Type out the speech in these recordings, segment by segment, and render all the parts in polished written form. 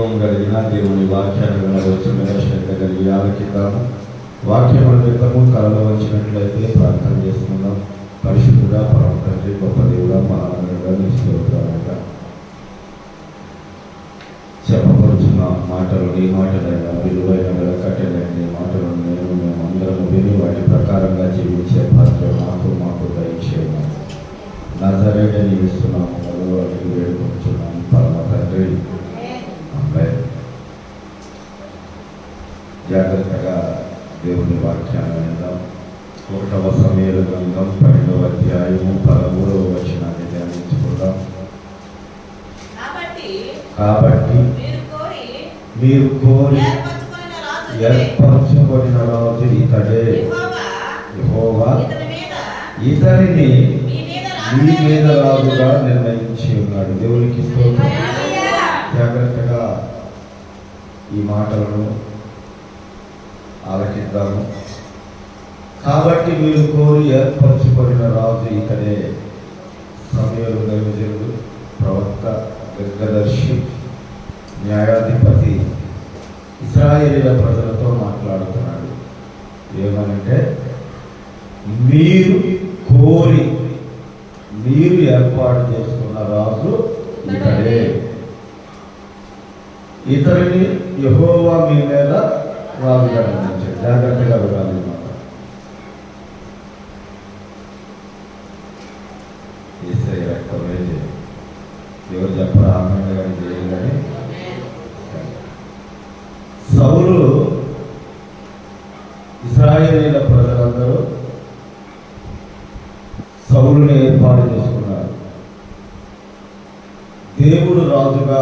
జీవం కలిగిన దేవుని వాక్యాన్ని వచ్చిన శ్రద్ధ కలిగి ఆలకిద్దాము. వాక్యముల నిమిత్తము కలలో వచ్చినట్లయితే ప్రార్థన చేసుకుందాం. పరిశుద్ధుడా, పరమ తండ్రి, గొప్ప దేవుడా, మహానగరుడా, నీ స్తోత్రాలుగా చెప్పబడుతున్న మాటలు నీ మాటలైనా విలువైన వెలకట్టెలైన నీ మాటలను మేము అందరం విని వాటి ప్రకారంగా జీవించే పాత్ర మాకు దయచేయము. నజరేయుడని ఇస్తున్నాము, అడిగి వేడుకుంటున్నాము పరమ తండ్రి. జాగ్రత్తగా దేవుని వాక్యాన్ని విందాం. 1వ సమూయేలు గ్రంథం 12వ అధ్యాయము 13వ వచనాన్ని ధ్యానించుకుందాం. కాబట్టి మీరు కోరి ఏర్పరచుకొనిన రాజు ఇతడే, యెహోవా ఇతనిని మీ మీద రాజుగా నిర్ణయించి ఉన్నాడు. దేవునికి స్తోత్రం. జాగ్రత్తగా ఈ మాటలను ఆలకిద్దాము. కాబట్టి మీరు కోరి ఏర్పరచుకొనిన రాజు ఇతడే. సమూయేలు దైవజనుడు, ప్రవక్త, దీర్ఘదర్శి, న్యాయాధిపతి ఇశ్రాయేలీయుల ప్రజలతో మాట్లాడుతున్నాడు. ఏమనంటే, మీరు కోరి మీరు ఏర్పాటు చేసుకున్న రాజు ఇతడే, ఇతరిని యెహోవా మీ మీద రాజుగా నిర్ణయించాడు. జాగ్రత్తగా వినాలి. యేసయ్య రక్తమే ఎవరు చెప్పరా? ఆమె కానీ చేయాలని సౌలు ఇశ్రాయేలీయుల ప్రజలందరూ సౌలుని ఏర్పాటు చేసుకున్నారు. దేవుడు రాజుగా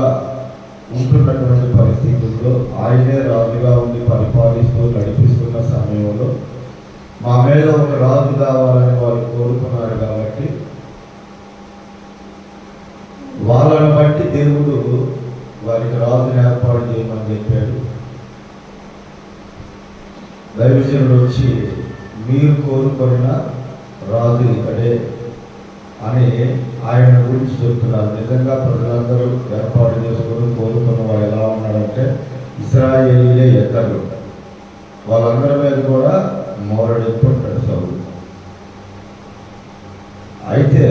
ఉంటున్నటువంటి పరిస్థితుల్లో, ఆయనే రాజుగా ఉండి పరిపాలిస్తూ నడిపిస్తున్న సమయంలో మా మీద ఒక రాజు కావాలని వారు కోరుకున్నారు. కాబట్టి వాళ్ళని బట్టి దేవుడు వారికి రాజుని ఏర్పాటు చేయమని చెప్పాడు. దైవజనుడు వచ్చి మీరు కోరుకున్న రాజు ఇక్కడే అని ఆయన గురించి చెప్తున్నారు. నిజంగా ప్రజలందరూ ఏర్పాటు చేసుకుని కోరుకున్న వాడు ఎలా ఉన్నాడంటే, ఇశ్రాయేలీలే ఇద్దరు, వాళ్ళందరి మీద కూడా మోరడెత్తుంటాడు సౌలు. అయితే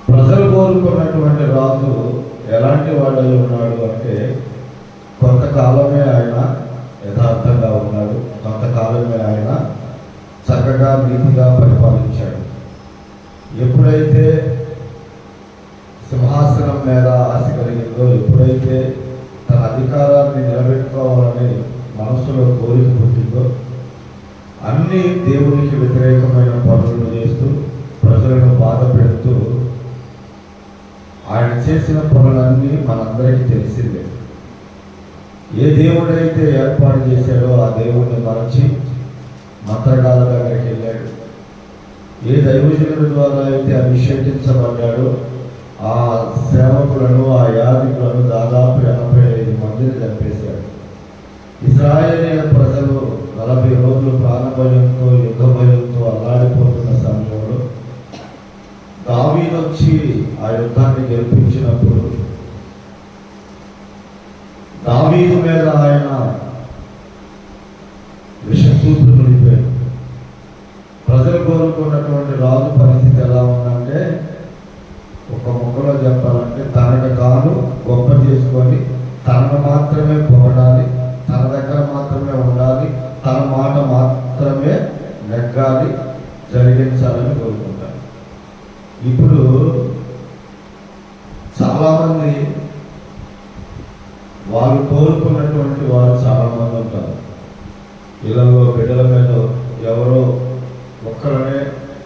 ప్రజలు కోరుకున్నటువంటి రాజు ఎలాంటి వాడై ఉన్నాడు అంటే, కొంతకాలమే ఆయన యథార్థంగా ఉన్నాడు, కొంతకాలమే ఆయన చక్కగా నీతిగా పరిపాలించాడు. ఎప్పుడైతే సింహాసనం మీద ఆశ కలిగిందో, ఎప్పుడైతే తన అధికారాన్ని నిలబెట్టుకోవాలని మనసులో కోరిక పుట్టిందో, అన్ని దేవునికి వ్యతిరేకమైన పనులను చేస్తూ ప్రజలను బాధ పెడుతూ ఆయన చేసిన పనులన్నీ మనందరికీ తెలిసిందే. ఏ దేవుడైతే ఏర్పాటు చేశాడో ఆ దేవుడిని మరచి మంత్రగాల దగ్గరికి వెళ్ళాడు. ఏ దైవజనుడి ద్వారా అయితే అభిషేకించబడ్డాడో ఆ సేవకులను, ఆ యాజకులను దాదాపు 85 మందిని చంపేశాడు. ఇశ్రాయేలీయుల ప్రజలు 40 రోజులు ప్రాణభయంతో, యుద్ధ భయంతో అల్లాడిపోతున్న సమయంలో దావీదు వచ్చి ఆ యుద్ధాన్ని గెలిపించినప్పుడు దావీదు మీద ఆయన విషసూత్రులు నిలిపాడు. ప్రజలు కోరుకున్నటువంటి రాజు పరిస్థితి ఎలా ఉందంటే, ఒక ముక్కలో చెప్పాలంటే, తనకు తాను గొప్ప చేసుకొని తనను మాత్రమే పొగడాలి, తన దగ్గర మాత్రమే ఉండాలి, తన మాట మాత్రమే నెగ్గాలి, జరిగించాలని కోరుకుంటారు. ఇప్పుడు చాలామంది వాళ్ళు కోరుకున్నటువంటి వారు చాలామంది ఉంటారు. ఇళ్ళలో బిడ్డల మీద ఎవరో ఒక్కరనే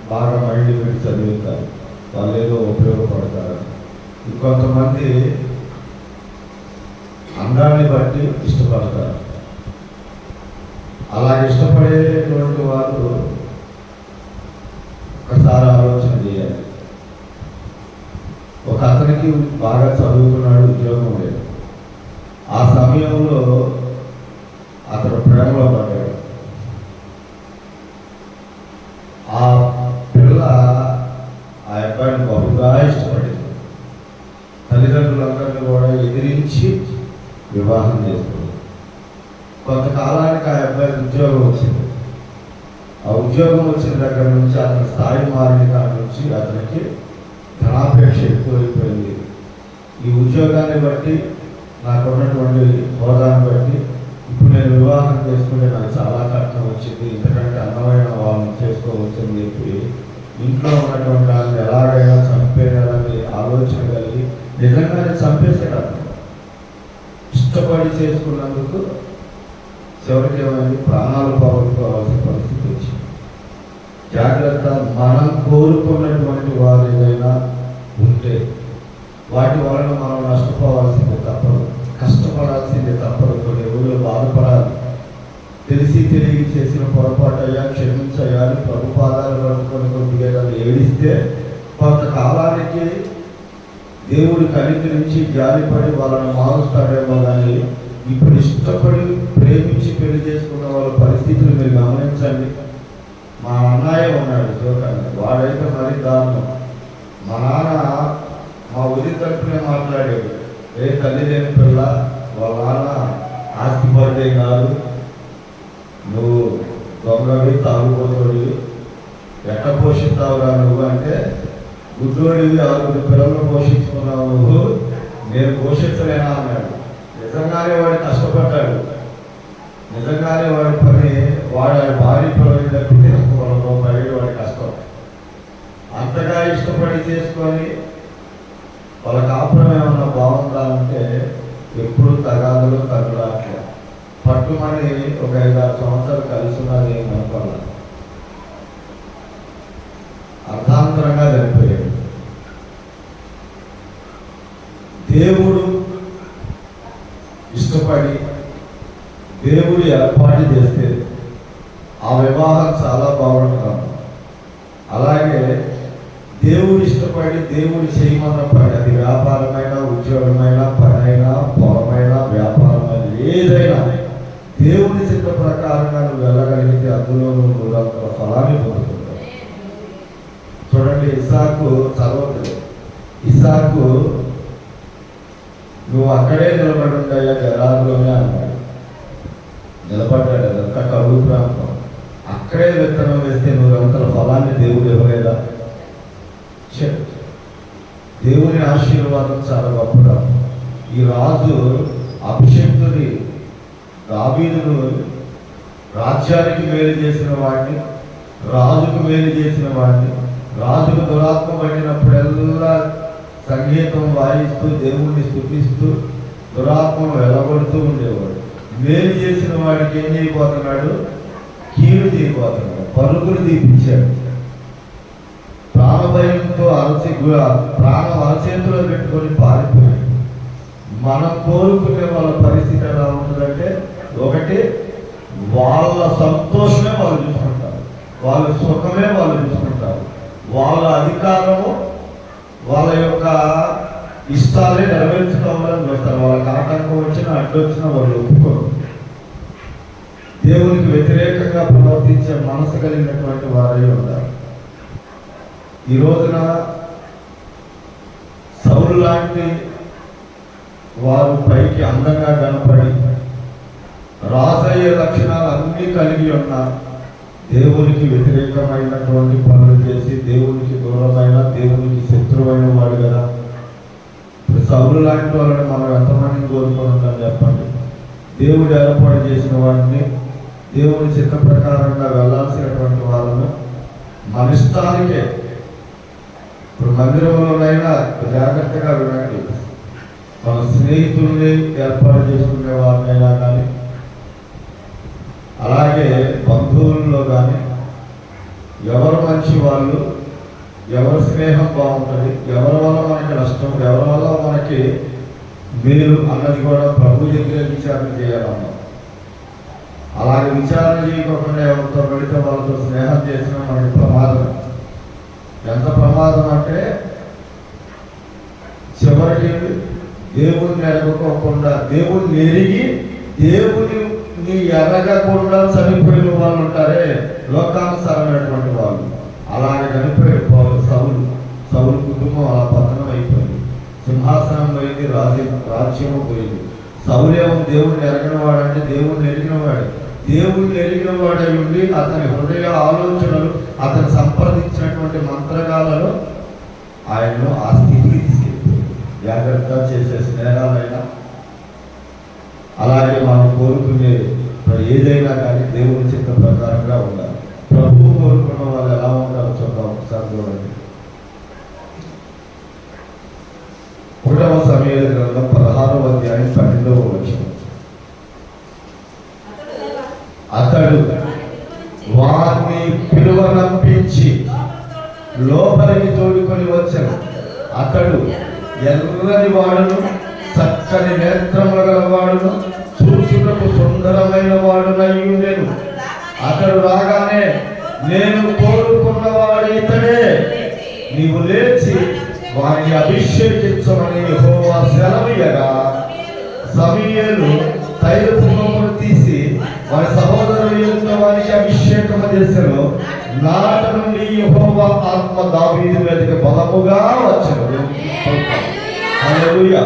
బాగా మైండ్ పెట్టి చదివిస్తారు, వాళ్ళు ఏదో ఉపయోగపడతారు. ఇంకొంతమంది అందాన్ని బట్టి ఇష్టపడతారు. అలా ఇష్టపడేటువంటి వారు ఒకసారి ఆలోచన చేయాలి. ఒక అతనికి బాగా చదువుకున్నాడు, ఉద్యోగం లేదు. ఆ సమయంలో అతను ప్రేమలో పడ్డాడు. ఆ పిల్ల ఆ అబ్బాయిని బహుగా ఇష్టపడింది. తల్లిదండ్రులందరినీ తల్లిదండ్రులను కూడా ఎదిరించి వివాహం చేసుకుంది. కొంతకాలానికి ఆ అబ్బాయికి ఉద్యోగం వచ్చింది. ఆ ఉద్యోగం వచ్చిన దగ్గర నుంచి అతని స్థాయి మారిన కాడి నుంచి అతనికి ధనాపేక్ష ఎక్కువైపోయింది. ఈ ఉద్యోగాన్ని బట్టి, నాకున్నటువంటి హోదాన్ని బట్టి ఇప్పుడు నేను వివాహం చేసుకుంటే నాకు చాలా కష్టం వచ్చింది, ఎందుకంటే అందమైన వాళ్ళని చేసుకోవచ్చని చెప్పి ఇంట్లో ఉన్నటువంటి వాళ్ళని ఎలాగైనా చంపేయాలని ఆలోచన కలిగి నిజంగానే చంపేశాడు. అతను ఇష్టపడి చేసుకున్నందుకు చివరికి ఏమైంది, ప్రాణాలు పోగొట్టుకోవాల్సిన పరిస్థితి వచ్చింది. జాగ్రత్త, మనం కోరుకున్నటువంటి వారు ఏదైనా ఉంటే వాటి వలన మనం నష్టపోవాల్సిందే తప్పదు, కష్టపడాల్సిందే తప్పదు, కొన్ని రోజులు బాధపడాలి. తెలిసి తెలియ చేసిన పొరపాటు అయ్యా క్షమించయ్యాలి, ప్రభు పాదాలు పడుకొని కొద్దిగా ఏడిస్తే కొంతకాలానికి దేవుడు కనికరించి జాలిపడి వాళ్ళని మారుస్తాడేమో. కానీ ఇప్పుడు ఇష్టపడి ప్రేమించి పెళ్లి చేసుకున్న వాళ్ళ పరిస్థితులు మీరు గమనించండి. మా అన్నయ్య ఉన్నాడు జోకన్న, వాడైతే మరీ దారుణం. మా నాన్న మా ఉదయం తరపునే మాట్లాడేది, ఏ తల్లి లేని పిల్ల, వాళ్ళ నాన్న ఆస్తిపరుడే కాదు, నువ్వు దొంగవి తాగుబోతుడివి, ఎట్ట పోషిస్తావురా నువ్వు అంటే, గుడ్డోడివి 6 పిల్లలను పోషించుకున్నావు నువ్వు, నేను పోషించలేనా అన్నాడు. నిజంగానే వాడు కష్టపడ్డాడు, నిజంగానే వాడి పని, వాడు భారీ పిల్లలు తప్పితే ₹1 వాడి కష్టం. అంతగా ఇష్టపడి చేసుకొని వాళ్ళ కాపురం ఏమన్నా బాగుందా అంటే ఎప్పుడు తగాదులు తగులాట్లే. పట్టుమని ఒక 5-6 సంవత్సరాలు కలిసి ఉన్నది అనుకోవాలి, అర్థాంతరంగా చనిపోయాడు. దేవుడు ఇష్టపడి దేవుడు ఏర్పాటు చేస్తే ఆ వివాహం చాలా బాగుంటుంది. అలాగే దేవుడు ఇష్టపడి దేవుడు చేయమన్న పని, అది వ్యాపారమైనా, ఉద్యోగమైనా, పనైనా, పొలమైనా, వ్యాపారమైనా, ఏదైనా దేవుని చిత్త ప్రకారంగా నువ్వు వెళ్ళగలిగితే అందులో నువ్వు అంత ఫలాన్ని పొందుతుంటావు. చూడండి, ఇస్సాకు చదవదు. ఇస్సాకు నువ్వు అక్కడే నిలబడి ఉంటాయా గెరారులోనే అన్నాడు. నిలబడ్డాడు, అదంతా కరువు ప్రాంతం. అక్కడే విత్తనం వేస్తే నువ్వు అంత ఫలాన్ని దేవుడు ఇవ్వలేదా? దేవుని ఆశీర్వాదం చాలా గొప్పగా. ఈ రాజు అభిషక్తుడి దావీదును రాజ్యానికి మేలు చేసిన వాడిని, రాజుకు మేలు చేసిన వాడిని, రాజుకు దురాత్మ పట్టినప్పుడల్లా సంగీతం వాయిస్తూ దేవుణ్ణి స్తుతిస్తూ దురాత్మను వెళ్ళగొడుతూ ఉండేవాడు. మేలు చేసిన వాడికి ఏం చేయబోతున్నాడు? కీడు చేయబోతున్నాడు, పరుగులు తీపించాడు. ప్రాణభయంతో ప్రాణం అరచేతిలో పెట్టుకొని పారిపోయాడు. మనం కోరుకునే వాళ్ళ పరిస్థితి ఎలా ఉంటుందంటే, ఒకటి వాళ్ళ సంతోషమే వాళ్ళు చూసుకుంటారు, వాళ్ళ సుఖమే వాళ్ళు చూసుకుంటారు, వాళ్ళ అధికారము వాళ్ళ యొక్క ఇష్టాలే నెరవేర్చుకోవాలని చూస్తారు. వాళ్ళకి ఆటంకం వచ్చినా అడ్డొచ్చినా వాళ్ళు ఒప్పుకోరు. దేవునికి వ్యతిరేకంగా ప్రవర్తించే మనసు కలిగినటువంటి వారే ఉంటారు. ఈ రోజున సౌలు లాంటి వారు పైకి అందంగా కనపడి రాజయ్య లక్షణాలు అన్నీ కలిగి ఉన్నారు, దేవునికి వ్యతిరేకమైనటువంటి పనులు చేసి దేవునికి దూరమైన, దేవునికి శత్రువైన వాడు కదా. ఇప్పుడు సౌలు లాంటి వాళ్ళని మనం ఎంతమందిని కోరుకొని ఉంటాం చెప్పండి? దేవుడు ఏర్పాటు చేసిన వాడిని, దేవుని చిత్త ప్రకారంగా వెళ్ళాల్సినటువంటి వాళ్ళను మన ఇష్టానికే. ఇప్పుడు మందిరంలోనైనా జాగ్రత్తగా వినండి, మన స్నేహితుల్ని ఏర్పాటు చేసుకునే వాళ్ళనైనా కానీ, అలాగే బంధువుల్లో కానీ ఎవరు మంచి వాళ్ళు, ఎవరి స్నేహం బాగుంటుంది, ఎవరి వల్ల మనకి నష్టం, ఎవరి వల్ల మనకి మేలు అన్నది కూడా ప్రభు దగ్గర విచారణ చేయాలన్నాం. అలాగే విచారణ చేయకుండా ఎవరితో పడితే వాళ్ళతో స్నేహం చేసినా మనకి ప్రమాదం. ఎంత ప్రమాదం అంటే చివరికి దేవుణ్ణి ఎరగకోకుండా, దేవుణ్ణి ఎరిగి దేవుని ఎరగకుండా చనిపోయిన వాళ్ళు ఉంటారే, లోకానుసారమైనటువంటి వాళ్ళు. అలాగే చనిపోయాడు సౌలు కుటుంబం అలా పతనం అయిపోయింది. సింహాసనం పోయింది, రాజ్యము పోయింది. సౌలేమో దేవుడిని ఎరగిన వాడంటే దేవుడిని ఎరిగిన వాడు. దేవుడిని ఎరిగిన వాడై ఉండి అతని హృదయ ఆలోచనలు, అతను సంప్రదించినటువంటి మంత్రగాలలో ఆయన్ను ఆ స్థితికి తీసుకెళ్ళిపోయింది. జాగ్రత్త చేసే స్నేహాలైనా అలాగే మనం కోరుకునే ఏదైనా కానీ దేవుని చిత్త ప్రకారంగా ఉండాలి. ప్రభువు కోరుకున్న వాళ్ళు ఎలా ఉంటారో చూద్దాం ఒకసారి చూడండి. 1వ సమూయేలు గ్రంథం 16వ అధ్యాయం 12వ వచనం. అతడు వారిని పిలువనంపించి లోపలికి తోడుకొని వచ్చాడు. అతడు ఎర్రని వాడును, చక్కని నేత్రములు గల వాడును, చూచుటకు సుందరమైన వాడునయ్యుండెను. అతడు రాగానే, నేను కోరుకున్నవాడు ఇతడే, నీవు లేచి వారిని అభిషేకించమని యెహోవా సెలవీయగా, సమూయేలు తైలపు కొమ్మును తీసి వారి సహోదరుల ఎదుట వారికి అభిషేకము చేసెను. నాట నుండి యెహోవా ఆత్మ దావీదు మీదకి బలముగా వచ్చెను. హల్లెలూయా,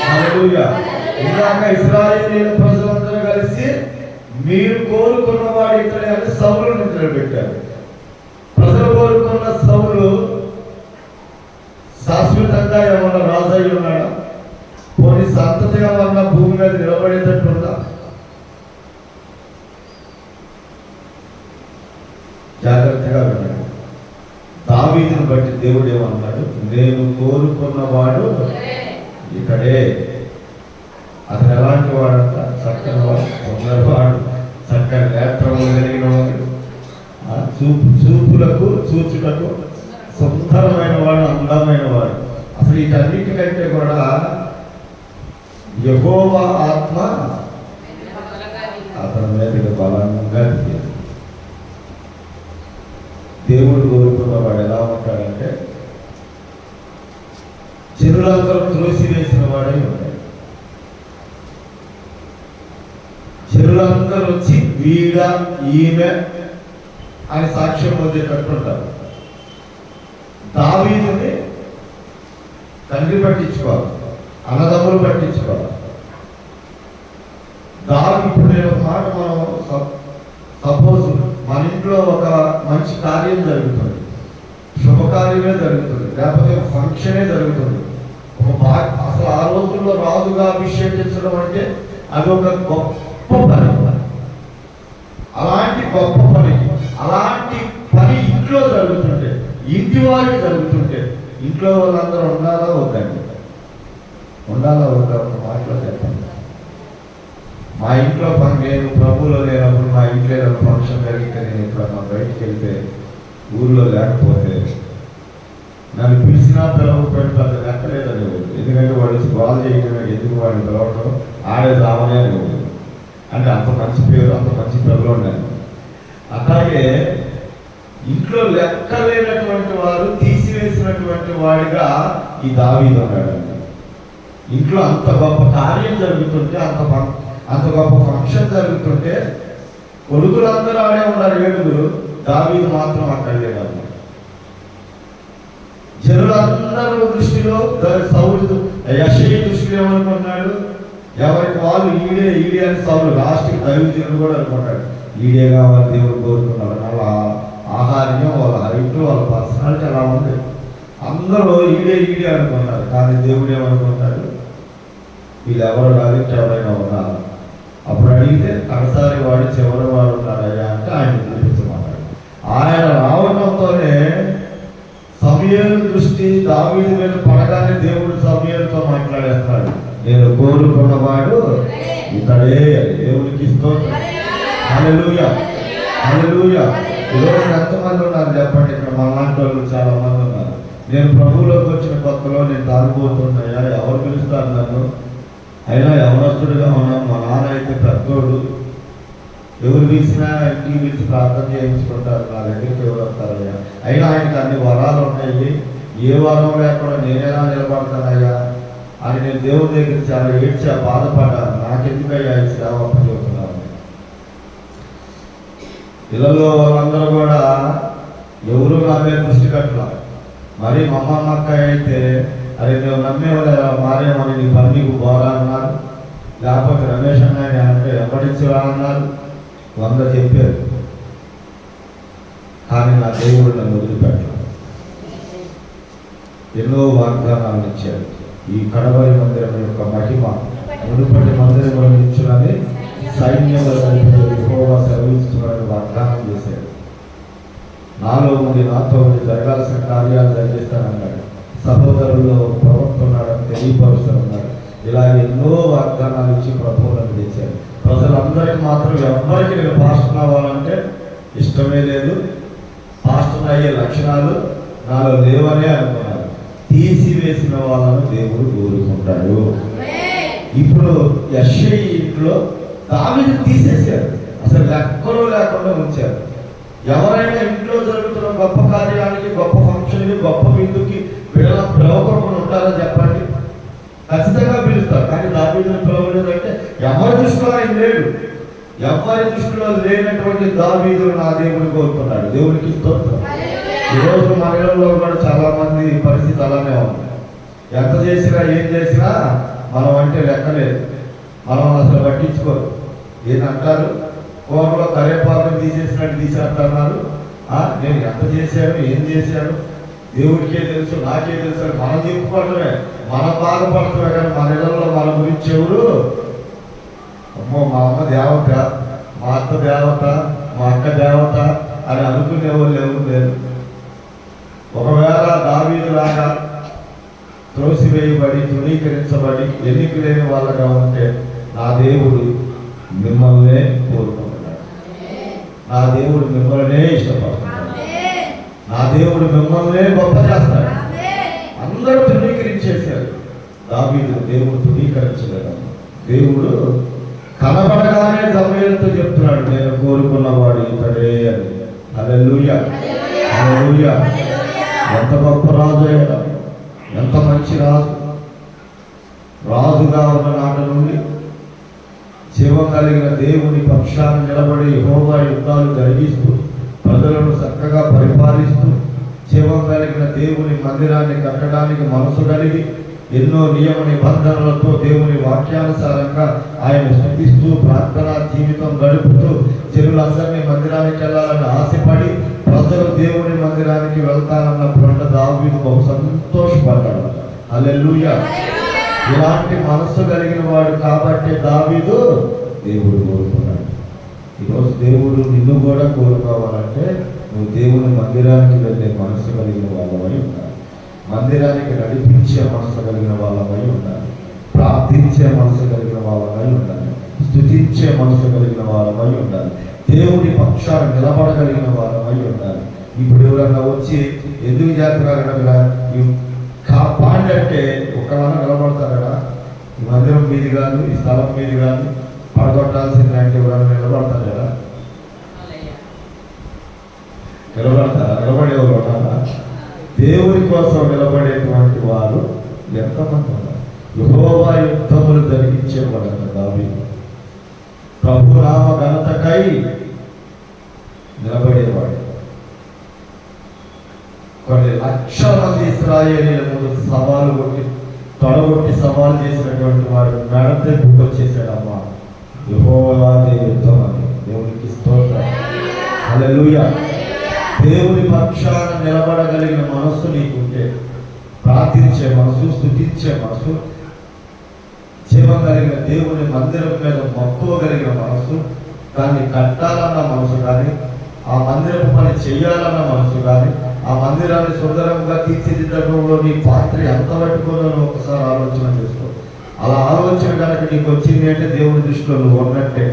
హల్లెలూయా. ఇందాక ఇశ్రాయేలీయుల ప్రజలందరూ కలిసి మీరు కోరుకున్న వాడు ఇతడే అని సౌలును నిద్రపెట్టారు. ప్రజలు కోరుకున్న సౌలు శాశ్వతంగా ఏమన్నా రాజు అయి ఉన్నాడా? పోనీ సంతతిగా వల్ల భూమి మీద నిలబడేటట్టుందా? జాగ్రత్తగా విన్నాడు. దావీదును బట్టి దేవుడు ఏమన్నాడు? నేను కోరుకున్నవాడు ఇక్కడే. అతను ఎలాంటి వాడంట? చక్కని వాడు, సుందరవాడు, చక్కని నేత్రములు కలిగిన వాడు, చూపులకు చూచుటకు సుందరమైన వాడు, అందమైన వాడు. అసలు వీటన్నిటికంటే కూడా యెహోవా ఆత్మ అతని మీదకి బలంగా దిగింది. దేవుడు కోరుకున్న వాడు ఎలా ఉంటాడంటే చెరువులందరూ త్రోసివేసిన వాడై ఉంటాడు. చెరువులందరూ వచ్చి వీడ ఈమె అని సాక్ష్యం పొందేటట్టుంటారు. దావీదుని తండ్రి పట్టించుకోవాలి, అన్నదమ్ములు పట్టించుకోవాలి. ఇప్పుడు నేను ఒక మాట, మనం సపోజ్ మన ఇంట్లో ఒక మంచి కార్యం జరుగుతుంది, శుభకార్యమే జరుగుతుంది, లేకపోతే ఒక ఫంక్షనే జరుగుతుంది. అసలు ఆ రోజుల్లో రాజుగా అభిషేకించడం అంటే అది ఒక గొప్ప పని. అలాంటి గొప్ప పనికి, అలాంటి పని ఇంట్లో జరుగుతుంటే, ఇంటి వారికి జరుగుతుంటే ఇంట్లో వాళ్ళందరూ ఉండాలా వద్దండి? ఉండాలా వద్దా? ఒక మాటలో చెప్పండి. మా ఇంట్లో పని, నేను ప్రభువులో లేనప్పుడు మా ఇంట్లో ఏదైనా ఫంక్షన్ జరిగితే, నేను ఎప్పుడన్నా బయటికి వెళ్తే ఊళ్ళో లేకపోతే నన్ను పిలిచినా పిలవకపోయిన పెద్ద లెక్కలేదని, ఎందుకంటే వాడు గోల్ చేయడమే, ఎందుకు వాడిని పిలవడం, ఆడే రావనే అని. అంటే అంత మంచి పేరు, అంత మంచి పిల్లలు ఉన్నాయి. అట్లాగే ఇంట్లో లెక్కలేనటువంటి వారు తీసివేసినటువంటి వాడిగా ఈ దావీదు ఉన్నాడండి. ఇంట్లో అంత గొప్ప కార్యం జరుగుతుంటే, అంత గొప్ప ఫంక్షన్ జరుగుతుంటే కొడుకులందరూ ఆడే ఉన్నారు, 7. దావీదు మాత్రం అక్కడ లేడు. జనులందరూ దృష్టిలో సౌలు, యెషయి దృష్టిలో ఏమనుకున్నాడు? ఎవరికి వాళ్ళు ఈడే ఈడే అని సౌలు. లాస్ట్కి దైవజనుడు కూడా అనుకుంటాడు, ఈడే కావాలి దేవుడు కోరుకున్నాడు. వాళ్ళ ఆహార్యం, వాళ్ళ హైట్, వాళ్ళ పర్సనాలిటీ అలా ఉంది. అందరూ ఈడే ఈడే అనుకున్నారు. కానీ దేవుడు ఏమనుకుంటాడు? వీళ్ళు ఎవరు రాలిట్ ఎవరైనా ఉన్నారు. అప్పుడు అడిగితే కడసారి వాడు చివరి వాడు ఉన్నాడయ్యా అంటే ఆయన చూపించమన్నాడు. ఆయన రావడంతోనే సమూయేలు దృష్టి దావీదు మీద పడగానే దేవుడు సమూయేలుతో మాట్లాడేస్తున్నాడు, నేను కోరుకున్నవాడు ఇతడే. దేవునికి స్తోత్రం. హల్లెలూయా, హల్లెలూయా. ఈరోజు ఎంతమంది ఉన్నారు చెప్పండి? ఇక్కడ మనలాంటి వాళ్ళు చాలా మంది ఉన్నారు. నేను ప్రభువులోకి వచ్చిన కొత్తలో నేను తాగిపోతున్నాయా, ఎవరు పిలుస్తారు నన్ను? అయినా యవనస్తుడిగా ఉన్నాను. మా నాన్న అయితే పెద్దోడు, ఎవరు పిలిచినా ఇంటికి పిలిచి ప్రార్థన చేయించుకుంటారు. నా దగ్గరికి ఎవరు వస్తారయ్యా? అయినా ఆయనకి అన్ని వరాలు ఉన్నాయి, ఏ వరం లేకుండా నేనేలా నిలబడతానయ్యా అని నేను దేవుడి దగ్గర చాలా ఏడ్చా, బాధపడ్డాను. నాకెందుకయ్యా ఈ సేవ అప్పచెబుతున్నాను. పిల్లల్లో వాళ్ళందరూ కూడా ఎవరు నా మీద దృష్టి కట్టాల. మరి మా అమ్మమ్మ అక్క అయితే అరే మేము నమ్మేవాళ్ళు మారేమని నీ పని నీకు బోరా అన్నారు, లేకపోతే రమేష్ అన్నాయని అంటే ఎప్పటించరా అన్నారు, 100 చెప్పారు. కానీ నా దేవుడు నన్ను వదిలిపెట్టాడు. ఎన్నో వాగ్దానాలు ఇచ్చారు. ఈ కడవరి మందిరం యొక్క మహిమ మునుపటి మందిరంలో ఇచ్చునని సైన్యంలో సెలవిస్తున్నారని వాగ్దానం చేశాడు. నాలో ఉండి నాతో ఉండి జరగాల్సిన కార్యాలు జరిగిస్తానన్నాడు. సహోదరుల్లో ప్రవక్త ఉన్నాడని తెలియపరుస్తానన్నాడు. ఇలా ఎన్నో వాగ్దానాలు ఇచ్చి ప్రభువులను తెచ్చారు. ప్రజలందరికీ మాత్రం ఎవరికి నేను పాస్టర్ అవ్వాలంటే ఇష్టమే లేదు, పాస్టర్ అయ్యే లక్షణాలు నాలో లేవనే అనుకున్నారు. తీసివేసిన వాళ్ళను దేవుడు కోరుకుంటాడు. ఇప్పుడు యెషయా ఇంట్లో దావీదు తీసేశారు, అసలు లెక్కలో లేకుండా ఉంచారు. ఎవరైనా ఇంట్లో జరుగుతున్న గొప్ప కార్యానికి, గొప్ప ఫంక్షన్కి, గొప్ప విందుకి పిలవకుండా ఉంటారో చెప్పండి? ఖచ్చితంగా పిలుస్తారు. కానీ దావీదుని పిలవలేదంటే ఎవరి దృష్టిలో ఆయన లేడు. ఎవరి దృష్టిలో లేనటువంటి దావీదును నా దేవుడు కోరుకున్నాడు. దేవునికి స్తోత్రం. ఈరోజు మనలో కూడా చాలా మంది పరిస్థితి అలానే ఉంది. ఎంత చేసినా ఏం చేసినా మనం అంటే లెక్కలేదు, మనం అసలు పట్టించుకోరు. ఏంటంటారు, కోపంలో కరేపాకులు తీసేసినట్టు తీసేస్తున్నారు. నేను ఎంత చేశాను, ఏం చేశాను దేవుడికే తెలుసు, నాకే తెలుసు అని మనం చెప్పుకోవటమే, మనం బాధపడటమే. కానీ మన ఇళ్ళలో మన గురించి ఎవరు, అమ్మో మా అమ్మ దేవత, మా అత్త దేవత, మా అక్క దేవత అని అనుకునే వాళ్ళు ఎవరు లేరు. ఒకవేళ దావీదులాగా త్రోసివేయబడి తృణీకరించబడి ఎన్నిక లేని వాళ్ళగా ఉంటే నా దేవుడు మిమ్మల్నే కోరుకుంటున్నాడు. నా దేవుడు మిమ్మల్నే ఇష్టపడుతున్నాడు. నా దేవుడు మిమ్మల్నే గొప్ప చేస్తాడు. అందరూ తృణీకరించేశారు, దావీదు దేవుడు తృణీకరించలేదు. దేవుడు కనబడగానే సమూయేలుతో చెప్తున్నాడు, నేను కోరుకున్నవాడు ఇతడే అని. హల్లెలూయా, హల్లెలూయా. ఎంత గొప్ప రాజు అయ్యాడు, ఎంత మంచి రాజు. రాజుగా ఉన్న నాటి నుండి జీవం కలిగిన దేవుని పక్షాన్ని నిలబడి యెహోవా యుద్ధాలు జరిగిస్తూ ప్రజలను చక్కగా పరిపాలిస్తూ జీవం కలిగిన దేవుని మందిరాన్ని కట్టడానికి మనసు కలిగి ఎన్నో నియమ నిబంధనలతో దేవుని వాక్యానుసారంగా ఆయన స్తుతిస్తూ ప్రార్థనా జీవితం గడుపుతూ జనులందరినీ మందిరానికి వెళ్ళాలని ఆశపడి ప్రజలు దేవుని మందిరానికి వెళ్తానన్నప్పుడు దావీదు బహు సంతోషపడ్డాడు. హల్లెలూయా. ఇలాంటి మనస్సు కలిగిన వాడు కాబట్టి దావీదు దేవుడు కోరుకున్నాడు. ఈరోజు దేవుడు నిన్ను కూడా కోరుకోవాలంటే నువ్వు దేవుని మందిరానికి వెళ్ళే మనస్సు కలిగిన వాళ్ళమై ఉండాలి. మందిరానికి నడిపించే మనసు కలిగిన వాళ్ళమై ఉండాలి. ప్రార్థించే మనసు కలిగిన వాళ్ళమై ఉండాలి. స్తుతించే మనసు కలిగిన వాళ్ళమై ఉండాలి. దేవుని పక్షాన్ని నిలబడగలిగిన వాళ్ళమై ఉండాలి. ఇప్పుడు ఎవరన్నా వచ్చి ఎందుకు చేస్తున్నారన్నా పాండి అంటే ఒక్కడన్నా నిలబడతారా? ఈ మందిరం మీది కాదు, ఈ స్థలం మీది కాదు, పడగొట్టాల్సింది అంటే ఎవరన్నా నిలబడతారు కదా? నిలబడతారా? నిలబడేవారు ఉన్నారా? దేవుని కోసం నిలబడేటువంటి వారు ఎంతమంది ఉన్నారు? యెహోవా యుద్ధములు జరిగించేవాడు దావీదు. ప్రభు నామ ఘనతకై నిలబడేవాడు. కొన్ని లక్షల మంది ఇశ్రాయేలీల ముందు సవాలు కొట్టి తొడగొట్టి సవాలు చేసినటువంటి వాడు మేడ దగ్గరకు వచ్చేసాడమ్మా. యెహోవా యుద్ధం అని. దేవునికి స్తోత్రం. హల్లెలూయా. దేవుని పక్షాన నిలబడగలిగిన మనస్సు నీకుంటే, ప్రార్థించే మనసు, స్తుతించే మనసు, జీవం కలిగిన దేవుని మందిరం మీద మక్కువగలిగిన మనసు, దాన్ని కట్టాలన్న మనసు కానీ, ఆ మందిరం పని చెయ్యాలన్న మనసు కానీ, ఆ మందిరాన్ని సుందరంగా తీర్చిదిద్దడంలో నీ పాత్ర ఎంత పట్టుకోవాలో ఒకసారి ఆలోచన చేసుకో. అలా ఆలోచన కనుక నీకు వచ్చింది అంటే దేవుని దృష్టిలో నువ్వు ఉన్నట్టే.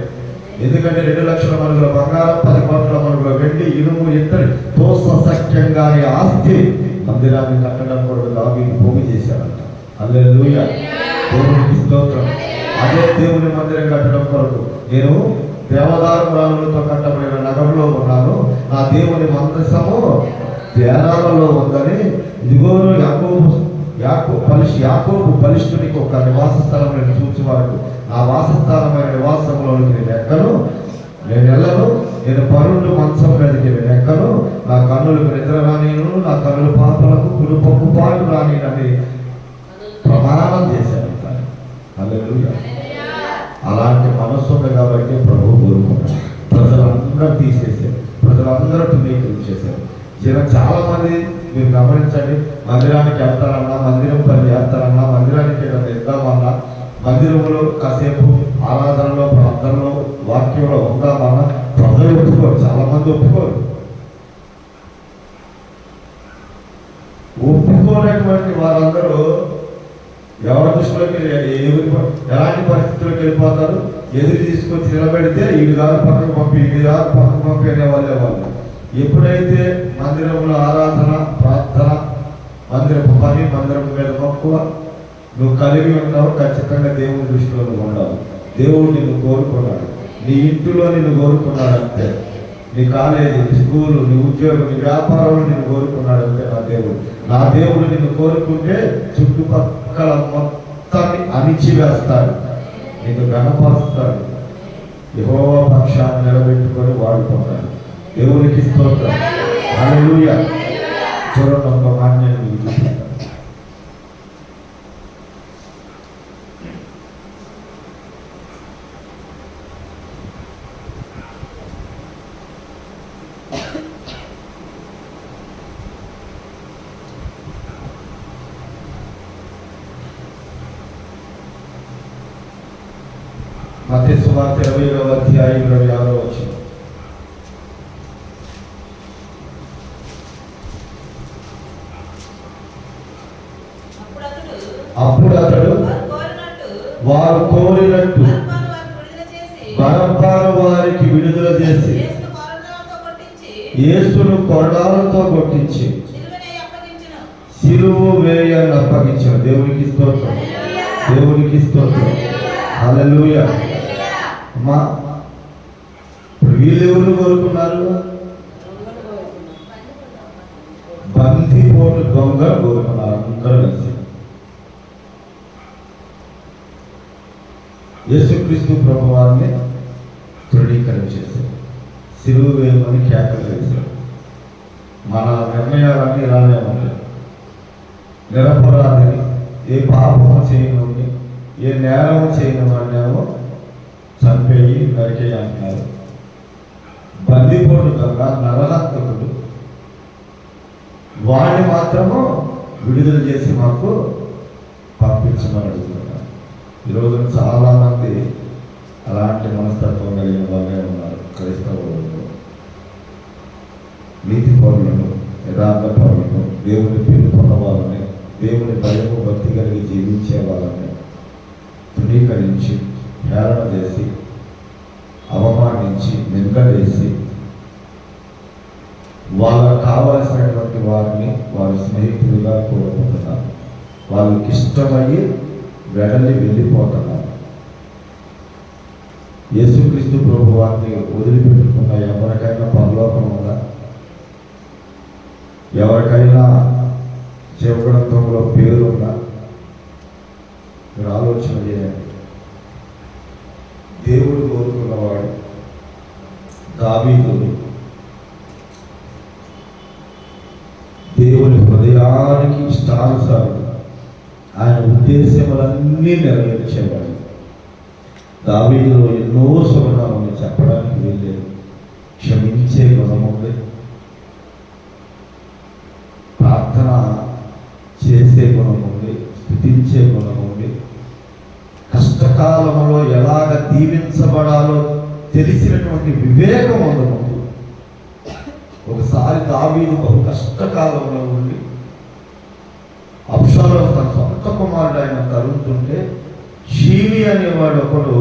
ఎందుకంటే 2 లక్షల మనుగుల బంగారం, 10 కోట్ల మనుగుల వెండి, ఇనుము, ఇత్తడి తోసక్యంగా ఆస్తి మందిరాన్ని కట్టడం కూడా దావీదు పోగు చేశాడంట. హల్లెలూయా. దేవునికి స్తోత్రం. అదే దేవుని మందిరం కట్టడం కొరకు నేను దేవదారులతో కట్టబడిన నగరంలో ఉన్నాను, నా దేవుని మందసము దేరాలలో ఉందని. ఇదిగో యాకోబు బలిష్ఠునికి ఒక నివాస స్థలం నేను చూసి వరకు నా వాసస్థానమైన నివాసంలోనికి నేను ఎక్కను, నేను వెళ్ళను. నేను పరుండు మంచం మీదకి నేను ఎక్కను. నా కన్నులకు నిద్ర రానిను, నా కన్నుల పాపలకు కురుపప్పు పాలు రానినని ప్రమాణం చేశారు. హల్లెలూయా. అలాంటి మనస్సు ఉంది కాబట్టి ప్రభు కోరుకున్నాడు. ప్రజలందరూ తీసేశారు, ప్రజలందరూ తునీకరించేశారు. చాలా మంది మీరు గమనించండి, మందిరానికి వెళ్తారన్నా, మందిరం పని చేస్తారన్నా, మందిరానికి వెళ్దామన్నా, మందిరంలో కాసేపు ఆరాధనలో, ప్రార్థనలో, వాక్యంలో ఉందామన్నా ప్రజలు ఒప్పుకోరు. చాలా మంది ఒప్పుకోరు. ఒప్పుకోనటువంటి వారందరూ ఎవరి దృష్టిలోకి ఎలాంటి పరిస్థితుల్లోకి వెళ్ళిపోతారు? ఎదురు తీసుకొచ్చి నిలబెడితే ఈడు గారు పక్కకు పంపి, ఈడు గారు పక్కకు పంపి అనేవాళ్ళే వాళ్ళు. ఎప్పుడైతే మందిరంలో ఆరాధన, ప్రార్థన, మందిరపు పని, మందిరం మీద మక్కువ నువ్వు కలిగి ఉన్నావు, ఖచ్చితంగా దేవుని దృష్టిలో నువ్వు ఉండాలి. దేవుడు నిన్ను కోరుకున్నాడు, నీ ఇంటిలో నిన్ను కోరుకున్నాడు అంతే. నీ కాలేజీ, నీ స్కూలు, నీ ఉద్యోగం, నీ వ్యాపారంలో నిన్ను కోరుకున్నాడు అంతే. నా దేవుడు నిన్ను కోరుకుంటే చుట్టుపక్కల మొత్తాన్ని అణిచివేస్తాడు, నిన్ను గణపరుస్తాడు, యెహోవా పక్షాన్ని నిలబెట్టుకొని వాడుకుంటాడు. దేవునికి స్తోత్రం. హల్లెలూయా. చూడండి, ఒక మాట నేను మీకు చూపిస్తాను. మత్తయి సువార్త 20వ అధ్యాయం 26వ వచనం. అప్పుడు అతడు వారు కోరినట్టు బరబ్బను వారికి విడుదల చేసి యేసును కొరడాలతో కొట్టించి సిలువ వేయాలని అప్పగించాడు. దేవునికి స్తోత్రం, దేవునికి స్తోత్రం. హల్లెలూయా. అమ్మా, వీళ్ళు ఎవరు కోరుకున్నారు? బందిపోటు దొంగ కోరుకున్నారు. అందరూ కలిసి యేసుక్రీస్తు ప్రభువాన్ని తృణీకరించేశారు, సిలువ వేయమని కేకలు వేశారు. మన నిర్ణయాలన్నీ ఇలానే ఉంటాయి. నిరపరాధిని, ఏ పాపము చేయని, ఏ నేరము చేయని వాడినేమో చంపేయి, నరికేయి అంటున్నారు. బందిపోటు దొంగ, నరహంతకుడు, వాడిని మాత్రము విడుదల చేసి మాకు పంపించమని అడుగుతున్నారు. ఈరోజు చాలా మంది అలాంటి మనస్తత్వం కలిగిన వాళ్ళే ఉన్నారు. క్రైస్తవులు, నీతి పౌరులను, యథార్థ పౌరులను, దేవుని పిలుపున్న వాళ్ళని, దేవుని భయము భక్తి కలిగి జీవించే వాళ్ళని తృణీకరించి, హేళన చేసి, అవమానించి, నిందలేసి, వాళ్ళకు కావలసినటువంటి వారిని వారి స్నేహితులుగా కోరుకుంటున్నారు. వాళ్ళకి ఇష్టమయ్యి వెడలి వెళ్ళిపోతున్నారు. యేసుక్రీస్తు ప్రభు వారిని వదిలిపెట్టుకున్న ఎవరికైనా పరలోకం ఉందా? ఎవరికైనా జీవగ్రంథంలో పేరుందా? మీరు ఆలోచన చేయండి. దేవుడు కోరుకున్నవాడు దావీదు దేవుని హృదయానికి ఇష్టానుసారం ఆయన ఉద్దేశములన్నీ నెరవేర్చేవాడు. దావీదులో ఎన్నో సుగుణాలను చెప్పడానికి వీల్లేదు. క్షమించే గుణం ఉంది, ప్రార్థన చేసే గుణం ఉంది, స్తుతించే గుణం ఉంది, కష్టకాలంలో ఎలాగ దీవించబడాలో తెలిసినటువంటి వివేకం ఉంది. ఒకసారి దావీదు బహు కష్టకాలంలో ఉండి అబ్షాలోము తన సొంత కుమారుడు ఆయన తరుముతుంటే షీమి అనేవాడు ఒకడు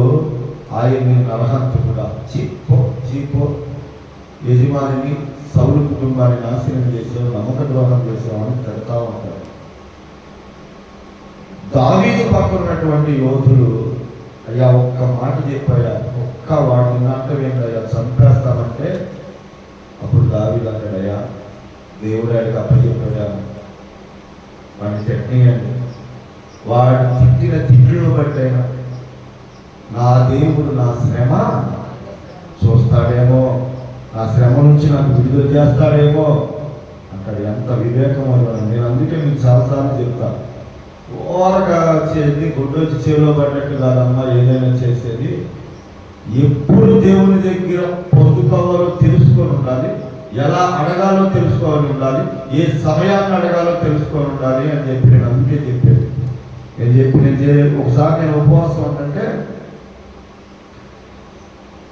ఆయన్ని నరహంతకుడా, చీపో యజమానిని, సౌలు కుటుంబాన్ని నాశనం చేసావు, నమ్మక ద్రోహం చేసావు అని తిడతా ఉంటాడు. దావీదు పక్కన ఉన్నటువంటి యోధులు, అయ్యా ఒక్క మాట చెప్పాయా, ఒక్క వాడిని నాటవేందయ్యా, చంపేస్తామంటే అప్పుడు దావీదు అంటాడయ్యా, దేవుడు ఆయనకు అప్పచెప్పాడా, వాడిని తిట్టేయండి. వాడు తిట్టిన తిట్టును బట్టైనా నా దేవుడు నా శ్రమ చూస్తాడేమో, నా శ్రమ నుంచి నాకు విడుదల చేస్తాడేమో అంటాడు. ఎంత వివేకం అన్నాడు. నేను అందుకే మీకు చాలాసార్లు చెప్తాను, ఓరగా చేసి గుడ్డొచ్చి చెవిలో పడినట్టు కాదమ్మా ఏదైనా చేసేది. ఎప్పుడు దేవుని దగ్గర పొందుకోవాలో తెలుసుకొని ఉండాలి, ఎలా అడగాలో తెలుసుకోవాలి ఉండాలి, ఏ సమయాన్ని అడగాలో తెలుసుకొని ఉండాలి అని చెప్పి నేను అందుకే చెప్పాను. ఒకసారి నేను ఉపవాసం ఉంటే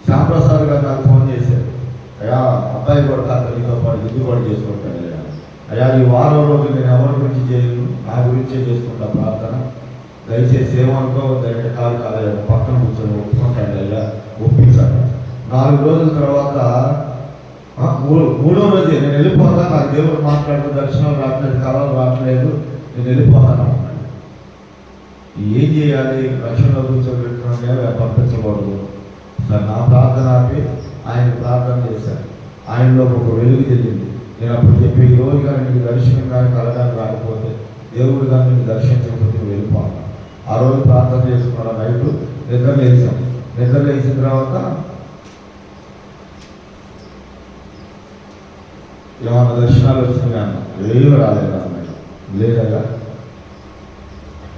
శ్యాంప్రసాద్ గారు నాకు ఫోన్ చేశారు. అయ్యా, అబ్బాయి కూడా కాతలితో పాటు ఇది కూడా చేసుకుంటాను అయ్యా, ఈ వారం రోజులు నేను ఎవరి గురించి చేయను, నా గురించే చేసుకుంటా ప్రార్థన, దయచేసి ఏమనుకో, దయచేసి కాలు కాలేదు పక్కన కూర్చొని ఒప్పుకుంటాను అయ్యా, ఒప్పించాను. 4 రోజుల తర్వాత మూడో రోజే నేను వెళ్ళిపోతాను, నాకు దేవుడు మాట్లాడుతూ దర్శనం రావట్లేదు, కళలు రావట్లేదు, నేను వెళ్ళిపోతాను అన్నాడు. ఏం చేయాలి? రక్షణలో కూర్చోబెట్టుకున్నా పంపించకూడదు సార్. నా ప్రార్థన ఆపి ఆయన ప్రార్థన చేశాను. ఆయనలో ఒక వెలుగు తెలియంది. నేను అప్పుడు చెప్పి, ఈ రోజు కానీ నీకు దర్శనం కానీ కలగాని రాకపోతే, దేవుడు కానీ నీకు దర్శించకపోతే వెళ్ళిపోతాను. ఆ రోజు ప్రార్థన చేసుకున్నాను. నైట్ నిద్ర లేచాం. నిద్ర లేచిన తర్వాత ఏమన్నా దర్శనాలు వచ్చినాయి అన్న, ఏమి రాలేదు అన్నాడు. లేదయ్యా,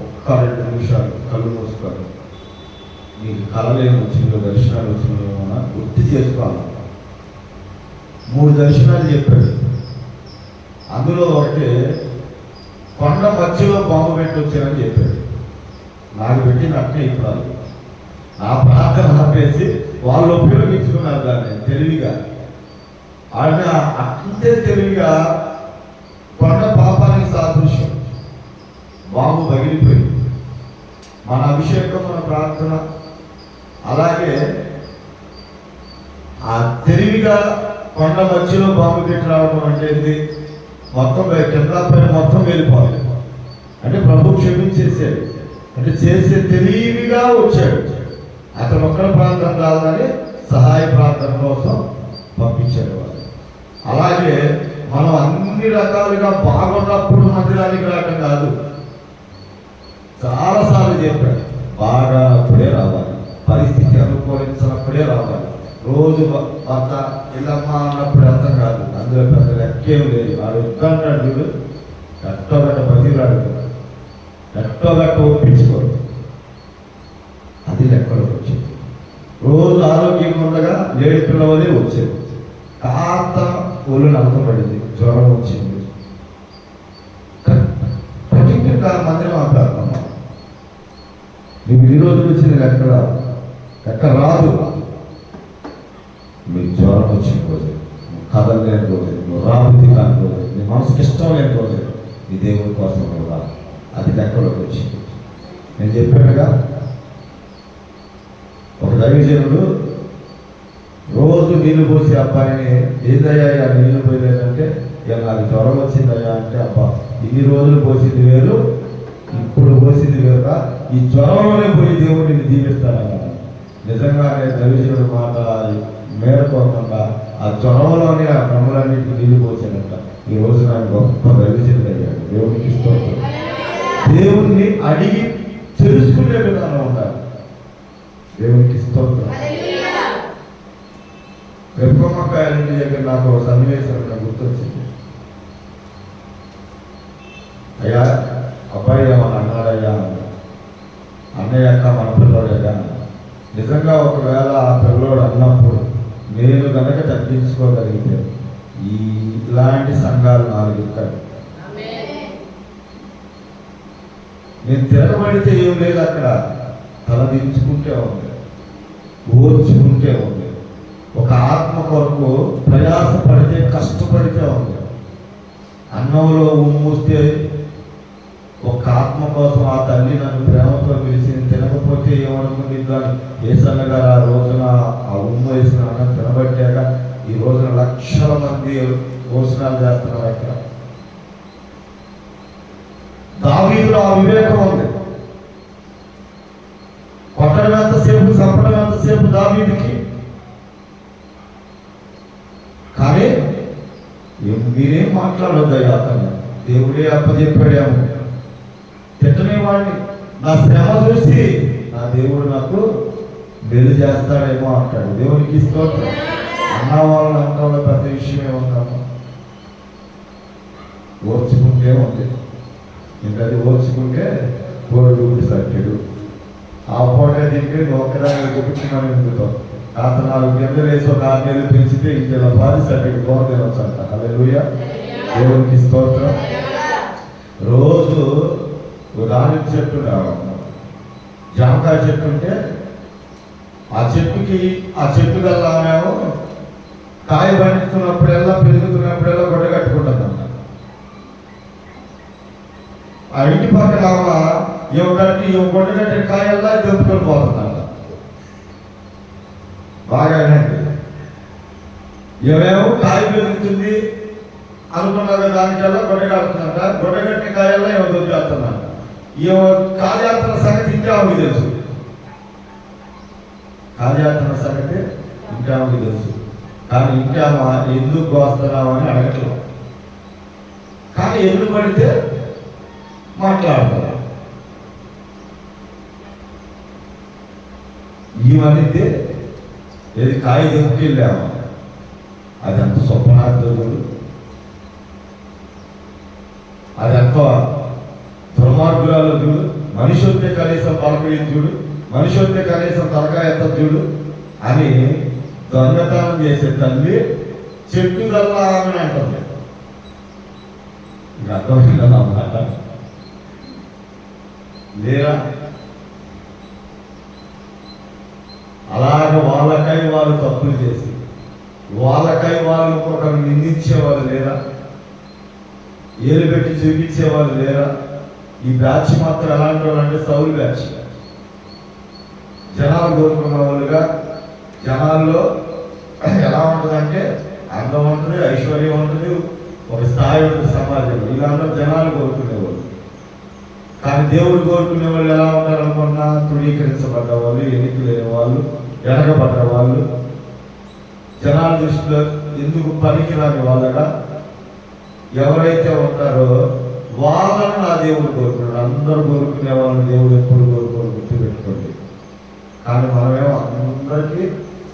ఒక్క 2 నిమిషాలు కళ్ళు మూసుకోవాలి, నీకు కళలు ఏమి వచ్చిందో దర్శనాలు వచ్చినాయేమన్నా గుర్తు చేసుకోవాలి. 3 దర్శనాలు చెప్పాడు. అందులో ఒకటి కొండ మధ్యలో బాంబు పెట్టి వచ్చానని చెప్పాడు. నాకు పెట్టిన అట్నే ఇప్పుడు నా ప్రార్థన ఆపేసి వాళ్ళు ఉపయోగించుకున్నారు దాన్ని తెలివిగా. ఆయన అంతే తెలివిగా కొండ పాపానికి సాదృశ్యం బాంబు పగిలిపోయింది. మన అభిషేకం, మన ప్రార్థన అలాగే ఆ తెలివిగా కొండ మధ్యలో బాంబు పెట్టి రావడం అంటే ఏంటి? మొత్తం కింద పైన మొత్తం వెళ్ళిపోవాలి అంటే ప్రభు క్షమించేసాడు. అంటే చేసే తెలివిగా వచ్చాడు. అతను ఒక్కడ ప్రార్థన కాదని సహాయ ప్రార్థన కోసం పంపించాడు వాళ్ళు. అలాగే మనం అన్ని రకాలుగా బాగున్నప్పుడు మందిరానికి రావడం కాదు. చాలాసార్లు చెప్పాడు, బాగానప్పుడే రావాలి, పరిస్థితి అనుకూలించినప్పుడే రావాలి. రోజు భర్త ఇల్లమ్మ అన్నప్పుడు అర్థం కాదు. అందులో పెద్ద లెక్కేం లేదు. వాడు ఇద్దంటాడు, వీడు ఎట్టోగట్ట బతిరాడు, ఎట్టోగట్ట ఒప్పించుకోడు. అది లెక్కలో వచ్చింది. రోజు ఆరోగ్యంగా ఉండగా 7 పిల్లవలే వచ్చేది. కాస్త ఒళ్ళు నలకబడింది, జ్వరం వచ్చింది. పర్టిక్యులర్గా మందిరం ఆపేస్తామా, నీకు ఈ రోజు వచ్చింది లెక్క రాదు. మీకు జ్వరం వచ్చిన రోజు, కథలు లేని రోజు, నువ్వు రాబుద్ది కాని రోజు, నీ మనసుకి ఇష్టం లేని రోజు, నీ దేవుడి కోసం కూడా అది లెక్కలోకి వచ్చింది. నేను చెప్పానుగా, ఒక దైవజనుడు రోజు నీళ్లు పోసి అబ్బాయిని, ఏదయ్యా నీళ్లు పోయలేదంటే, ఇక నాకు జ్వరం వచ్చిందయ్యా అంటే, అబ్బా ఇన్ని రోజులు పోసింది వేరు, ఇప్పుడు పోసింది వేరుగా, ఈ జ్వరంలోనే పోయి దేవుడిని దీవిస్తానన్నా. నిజంగానే దైవజనుడు మాట మేరకోకుండా ఆ జ్వరంలోనే ఆ బ్రహ్మలన్నింటికి నీళ్లు పోసానంట. ఈ రోజు నాకు గొప్ప దైవజనుడు అయ్యాడు. దేవునికి ఇష్టం. దేవుణ్ణి అడిగి తెలుసుకునే విధానం ఉండాలి. దేవునికి ఇష్టం. గర్భమ్మకాయల ఇంటి దగ్గర నాకు ఒక సన్నివేశం గుర్తొచ్చింది. అయ్యా, అబ్బాయి ఏమన్నా అన్నాడయ్యా, అన్నయ్య అక్క మన పిల్లోడయ్యా. నిజంగా ఒకవేళ ఆ పిల్లోడు అన్నప్పుడు నేను కనుక తగ్గించుకోగలిగితే ఇలాంటి సంఘాలు 4 ఇస్తాయి. నేను తిరగబడితే ఏం లేదు, అక్కడ తల దించుకుంటే ఉంది, ఓర్చుకుంటే ఉంది. ఒక ఆత్మ కొరకు ప్రయాసపడితే, కష్టపడితే ఉంది. అన్నంలో ఉమ్మూస్తే ఒక ఆత్మ కోసం ఆ తల్లి నన్ను ప్రేమతో పిలిచి తినకపోతే ఏమనుకుంది కానీ ఏసన్న గారు ఆ రోజున ఆ ఉమ్మ వేసిన అన్నం తినబట్టాక ఈ రోజున లక్షల మంది భోజనాలు చేస్తున్నారు అక్కడ. దావీదులో ఆ వివేకం ఉంది. కొట్టడం ఎంతసేపు, చంపడం ఎంతసేపు దావీదుకి. కానీ మీరేం మాట్లాడొద్దయ్యా, అతను దేవుడే అప్పచెప్పాడేమో, తిట్టనేవాడిని. నా శ్రమ చూసి నా దేవుడు నాకు మేలు చేస్తాడేమో అంటాడు. దేవునికి స్తోత్రం. అన్న వాళ్ళని అంటాం పెద్ద విషయమే ఉంటాము, ఓర్చుకుంటే ఉంది. ఇంకా అది ఓల్చుకుంటే కోడి సత్యుడు ఆ పూట తింటే ఒక్కదాన్ని చూపించుకున్నాను ఎందుకు కాస్త 4 గింజలు వేసి ఒక 6 నెలలు పెంచితే ఇంకెలా 10 సర్టిఫికేట్ కూర తినొచ్చంట. హల్లెలూయా, దేవునికి స్తోత్రం. రోజు దానికి చెట్టు జామకాయ చెట్టు ఉంటే ఆ చెట్టు కల్లా మేము కాయ పండిస్తున్నప్పుడల్లా పెరుగుతున్నప్పుడల్లా గొడ్డ కట్టుకుంటుందన్న. ఆ ఇంటి పక్కన గొడ్డ కట్టిన కాయల్లా తెంపుకొని పోతుందంట. బాగా ఏమేమో కాయ పెరుగుతుంది అనుకున్నారు దానికల్లా గొడ్డ కడుతుందంట. గొడ్డ కట్టిన కాయల్లా ఏమో దొరికేస్తుందంట. కాజాత్ర సంగతి ఇంకా ఆమెకు తెలుసు. కాజాత్ర సంగతి ఇంకా ఆమెకు తెలుసు. కానీ ఇంకా ఎందుకు వస్తున్నామని అడగట్లేదు. కానీ ఎదురు పడితే మాట్లాడతారు. ఈమనితే ఏది కాయ దెబ్బకెళ్ళామా అదంత స్వప్నార్థుడు, అదంత దుర్మార్గురాలు చూడు. మనిషి వస్తే కనీసం పలకరించి చూడు, మనిషి వస్తే కనీసం తలకాయ ఎత్త చూడు అని దొంగతనం చేసే తల్లి చెట్టు కల్లా అని అంటుంది. ఇంకా అర్థమైందన్నమాట లేరా? అలాగే వాళ్ళకై వాళ్ళు తప్పులు చేసి వాళ్ళకై వాళ్ళు ఒకరు నిందించేవాళ్ళు లేరా? ఏలు పెట్టి చూపించేవాళ్ళు లేరా? ఈ బ్యాచ్ మాత్రం ఎలాంటి వాళ్ళు అంటే సౌలు బ్యాచ్. జనాలు కోరుకున్న వాళ్ళుగా, జనాల్లో ఎలా ఉంటుందంటే అందం ఉంటుంది, ఐశ్వర్యం ఉంటుంది, ఒక స్థాయి ఉంటుంది సమాజంలో. ఇలాంటి జనాలు కోరుకునేవాళ్ళు. కానీ దేవుడు కోరుకునే వాళ్ళు ఎలా ఉంటారనుకున్నా తృణీకరించబడ్డ వాళ్ళు, ఎన్నిక లేని వాళ్ళు, వెనకబడ్డ వాళ్ళు, జనాల దృష్టిలో ఎందుకు పనికిరాని వాళ్ళగా ఎవరైతే ఉంటారో వాళ్ళని నా దేవుడు కోరుకున్నాడు. అందరూ కోరుకునే వాళ్ళని దేవుడు ఎప్పుడు కోరుకోరు, గుర్తుపెట్టుకోండి. కానీ మనమేమో అందరికీ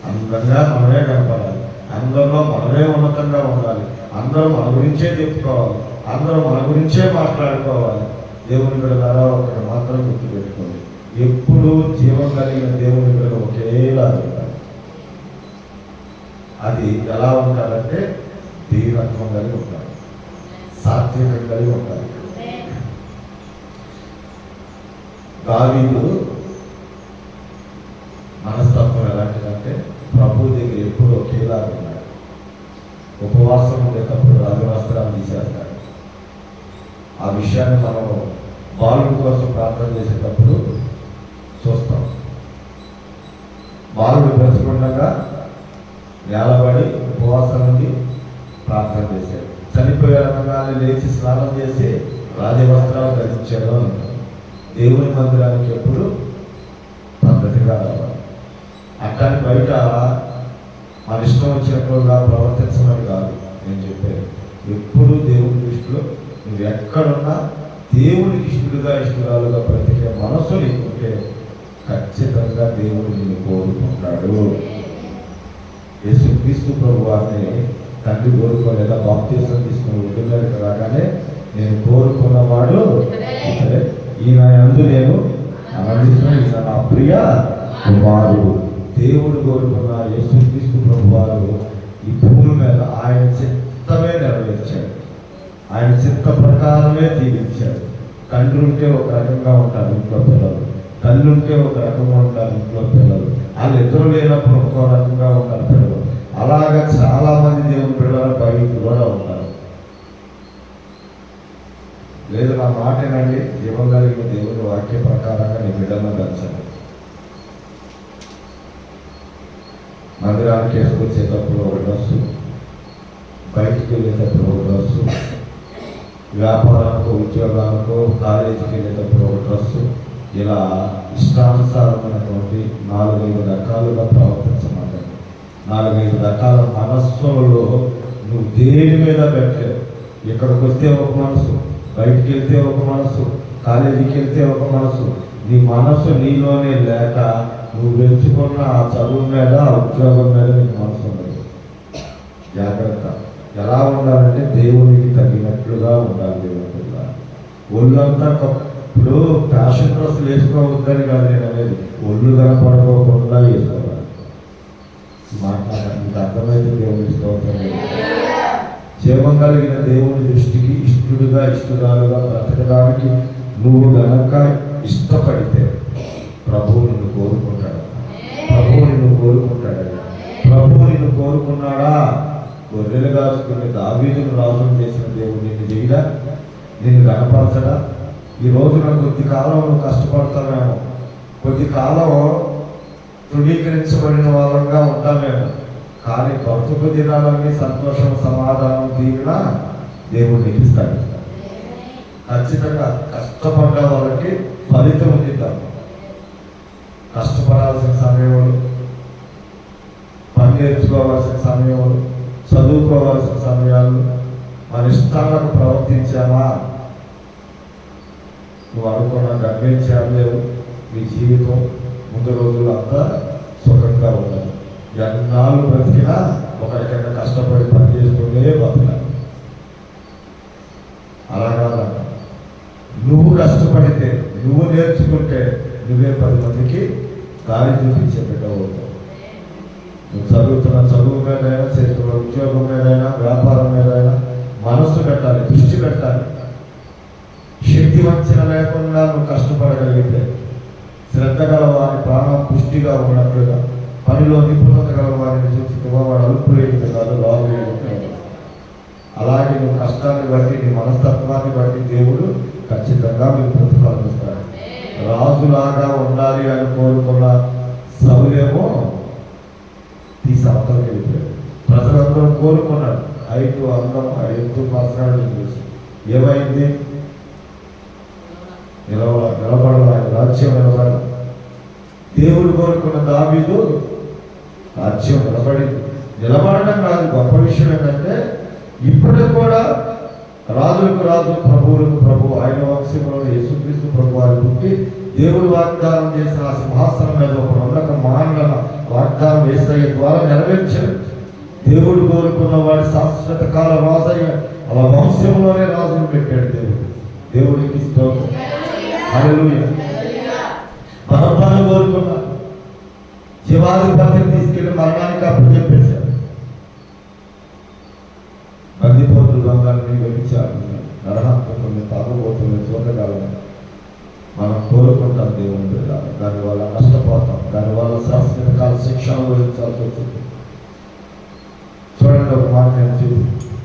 అందంగా మనమే కనపడాలి, అందరిలో మనమే ఉన్నతంగా ఉండాలి, అందరూ మన గురించే చెప్పుకోవాలి, అందరూ మన గురించే మాట్లాడుకోవాలి. దేవుని బిడ్డలారా ఒకటి మాత్రం గుర్తుపెట్టుకోండి, ఎప్పుడు జీవం కలిగిన దేవుని బిడ్డలు ఒకేలా ఉంటారు. అది ఎలా ఉంటారంటే దీనత్వం కలిగి ఉంటారు, సాత్వికం కలిగి ఉంటారు. దావీదు మనస్తత్వం ఎలాంటిదంటే ప్రభు దగ్గర ఎప్పుడు ఒకేలా ఉన్నాడు. ఉపవాసం ఉండేటప్పుడు రాజవస్త్రాలు తీసేస్తాడు. ఆ విషయాన్ని మనం బాలుడి కోసం ప్రార్థన చేసేటప్పుడు చూస్తాం. బాలుడు బ్రతికుండగా నేలబడి ఉపవాసం నుండి ప్రార్థన చేశాడు. చనిపోయాడనగానే లేచి స్నానం చేసి రాజవస్త్రాలు ధరించాడు అంటారు. దేవుని మందిరానికి ఎప్పుడు పద్ధతిగా రావాలి. అట్లాంటి బయట మన ఇష్టం వచ్చినట్లుగా ప్రవర్తించమని కాదు నేను చెప్పాను. ఎప్పుడు దేవుని దృష్టిలో నువ్వు ఎక్కడున్నా దేవునికి ఇష్టరాలుగా బ్రతికే మనసు నీకుంటే ఖచ్చితంగా దేవుడు నిన్ను కోరుకుంటాడు. యేసుక్రీస్తు ప్రభు వారిని తండ్రి కోరుకోలేదా? బాప్తిసం తీసుకుని వదిలేకి రాగానే నేను కోరుకున్నవాడు సరే, ఈయన యందు నేను ఆనందిస్తున్న, ఈయన నా ప్రియ కుమారుడు. దేవుడు కోరుకున్న యేసుక్రీస్తు ప్రభు వారు ఈ భూమి మీద ఆయన చిత్తమే నెరవేర్చాడు, ఆయన చిత్త ప్రకారమే జీవించాడు. తండ్రి ఉంటే ఒక రకంగా ఉంటారు ఇంట్లో పిల్లలు, తల్లి ఉంటే ఒక రకంగా ఉంటారు ఇంట్లో పిల్లలు, వాళ్ళు ఇద్దరు లేనప్పుడు ఇంకో రకంగా ఉంటారు పిల్లలు. అలాగా చాలా మంది దేవుని పిల్లలు బయట కూడా ఉంటారు. లేదు నా మాటేనండి, జీవం కలిగిన దేవుని వాక్య ప్రకారంగా నీ బిడ్డలను పెంచండి. మందిరానికి వేసుకొచ్చేటప్పుడు ఒక డ్రస్సు, బయటికి వెళ్ళేటప్పుడు ఒక డ్రస్సు, వ్యాపారానికి, ఉద్యోగాలకు, కాలేజీకి వెళ్ళేటప్పుడు ఒక డ్రస్సు, ఇలా ఇష్టానుసారమైనటువంటి 4-5 రకాలుగా ప్రవర్తించమంటారు. 4-5 రకాల మనస్సులో నువ్వు దేని మీద పెట్టలేవు. ఇక్కడికి వస్తే ఒక మనసు, బయటికి వెళ్తే ఒక మనసు, కాలేజీకి వెళ్తే ఒక మనసు. నీ మనసు నీలోనే లేక నువ్వు పెంచుకున్న ఆ చదువు మీద, ఆ ఉద్యోగం మీద నీకు మనసు ఉండదు. జాగ్రత్త. ఎలా ఉండాలంటే దేవునికి తగినట్లుగా ఉండాలి. దేవుని ఒళ్ళంతా ఇప్పుడు ఫ్యాషన్ డ్రెస్సులు వేసుకోవద్దని కాదు నేను అనేది, ఒళ్ళు కనపడకోకుండా వేసుకోవాలి. మాట్లాడడానికి అర్థమైతే దేవుని స్తోత్రం. జీవం కలిగిన దేవుని దృష్టికి ఇష్టడుగా ఇష్టరాలుగా బ్రతకడానికి నువ్వు గనక ఇష్టపడితే ప్రభువు నిన్ను కోరుకుంటాడు. ప్రభువు నిన్ను కోరుకుంటాడు. ప్రభువు నిన్ను కోరుకున్నాడా? గొర్రెలు కాసుకుని దావీదును రాజును చేసిన దేవుడు నిన్ను చేయడా? నిన్ను కనపరచడా? ఈ రోజున కొద్ది కాలం నువ్వు కష్టపడతామేమో, కొద్ది కాలం తృణీకరించబడిన వాళ్ళంగా ఉంటామేమో, కానీ బ్రతుకు దినాలన్నీ సంతోషం, సమాధానం, దీవెన దేవుడు నీకు ఇస్తాడు. ఖచ్చితంగా కష్టపడ్డ వాళ్ళకి ఫలితం ఉండిద్దాం. కష్టపడాల్సిన సమయంలో, పని నేర్చుకోవాల్సిన సమయంలో, చదువుకోవాల్సిన సమయాలు మన ఇష్టాలకు ప్రవర్తించామా, నువ్వు అనుకున్న గమ్యం లేవు. నీ జీవితం ముందు రోజులు అంతా సుఖంగా ఉండాలి. ఎన్నాళ్ళు బ్రతికినా ఒకరికైనా కష్టపడి పని చేసుకునే బతకాలి. అలా కాదంట, నువ్వు కష్టపడితే, నువ్వు నేర్చుకుంటే నువ్వే 10 మందికి దారి చూపించే బిడ్డ అవుతావు. నువ్వు చదువుతున్న చదువు మీదైనా, చేస్తున్న ఉద్యోగం మీదైనా, వ్యాపారం మీదైనా మనస్సు పెట్టాలి, దృష్టి పెట్టాలి. శక్తి వంచన లేకుండా నువ్వు కష్టపడగలిగితే, శ్రద్ధ గల వారి ప్రాణం పుష్టిగా ఉన్నట్లుగా, పనిలో నిపుణత గల వారిని చూసి వాడు అలుపు లేనిది కాదు, లాగు లేనిది కాదు. అలాగే నువ్వు కష్టాన్ని బట్టి, నీ మనస్తత్వాన్ని బట్టి దేవుడు ఖచ్చితంగా మీకు ప్రతిఫలం ఇస్తాడు. రాజులాగా ఉండాలి అని కోరుకున్న సౌలేమో తీసి అవతలకి వెళ్ళిపోయాడు. ప్రజలందరూ కోరుకున్నాడు, హైటు, అందం, ఎత్తు, పర్సనాలిటీ చూసి. ఏమైంది? నిలబడాలి, ఆయన రాజ్యం నిలబడాలి. దేవుడు కోరుకున్న దావీదు రాజ్యం నిలబడడం కాదు. గొప్ప విషయం ఏంటంటే ఇప్పటికి కూడా రాజులకు రాజు, ప్రభువులకు ప్రభు, ఆయన వంశంలో యేసుక్రీస్తు ప్రభు వారి పుట్టి దేవుడు వాగ్దానం చేసిన ఆ సింహాసనం మీద ఒక ఉన్నత మానవ వాగ్దానం యేసయ్య ద్వారా నెరవేర్చాడు. దేవుడు కోరుకున్న వాడి శాశ్వత కాల రాజయ్య అలా వంశంలోనే రాజును పెట్టాడు దేవుడు. దేవుడికి స్తోత్రం. హల్లెలూయా. బరబ్బను కోరుకున్నాడు, జీవాధిపతిని తీసుకెళ్లి మరణానికి అప్పచెప్పేశాడు. బందిపోతులు, దొంగల్ని, వ్యభిచారులని, నరహంతకుల్ని, తాగుబోతుల్ని, చూడగలను మనం కోరుకుంటాం దేవుని బిడ్డ. దానివల్ల నష్టపోతాం, దానివల్ల శాశ్వత కాల శిక్ష అనుభవించాల్సి వస్తుంది. చూడండి, ఒక మాట నేను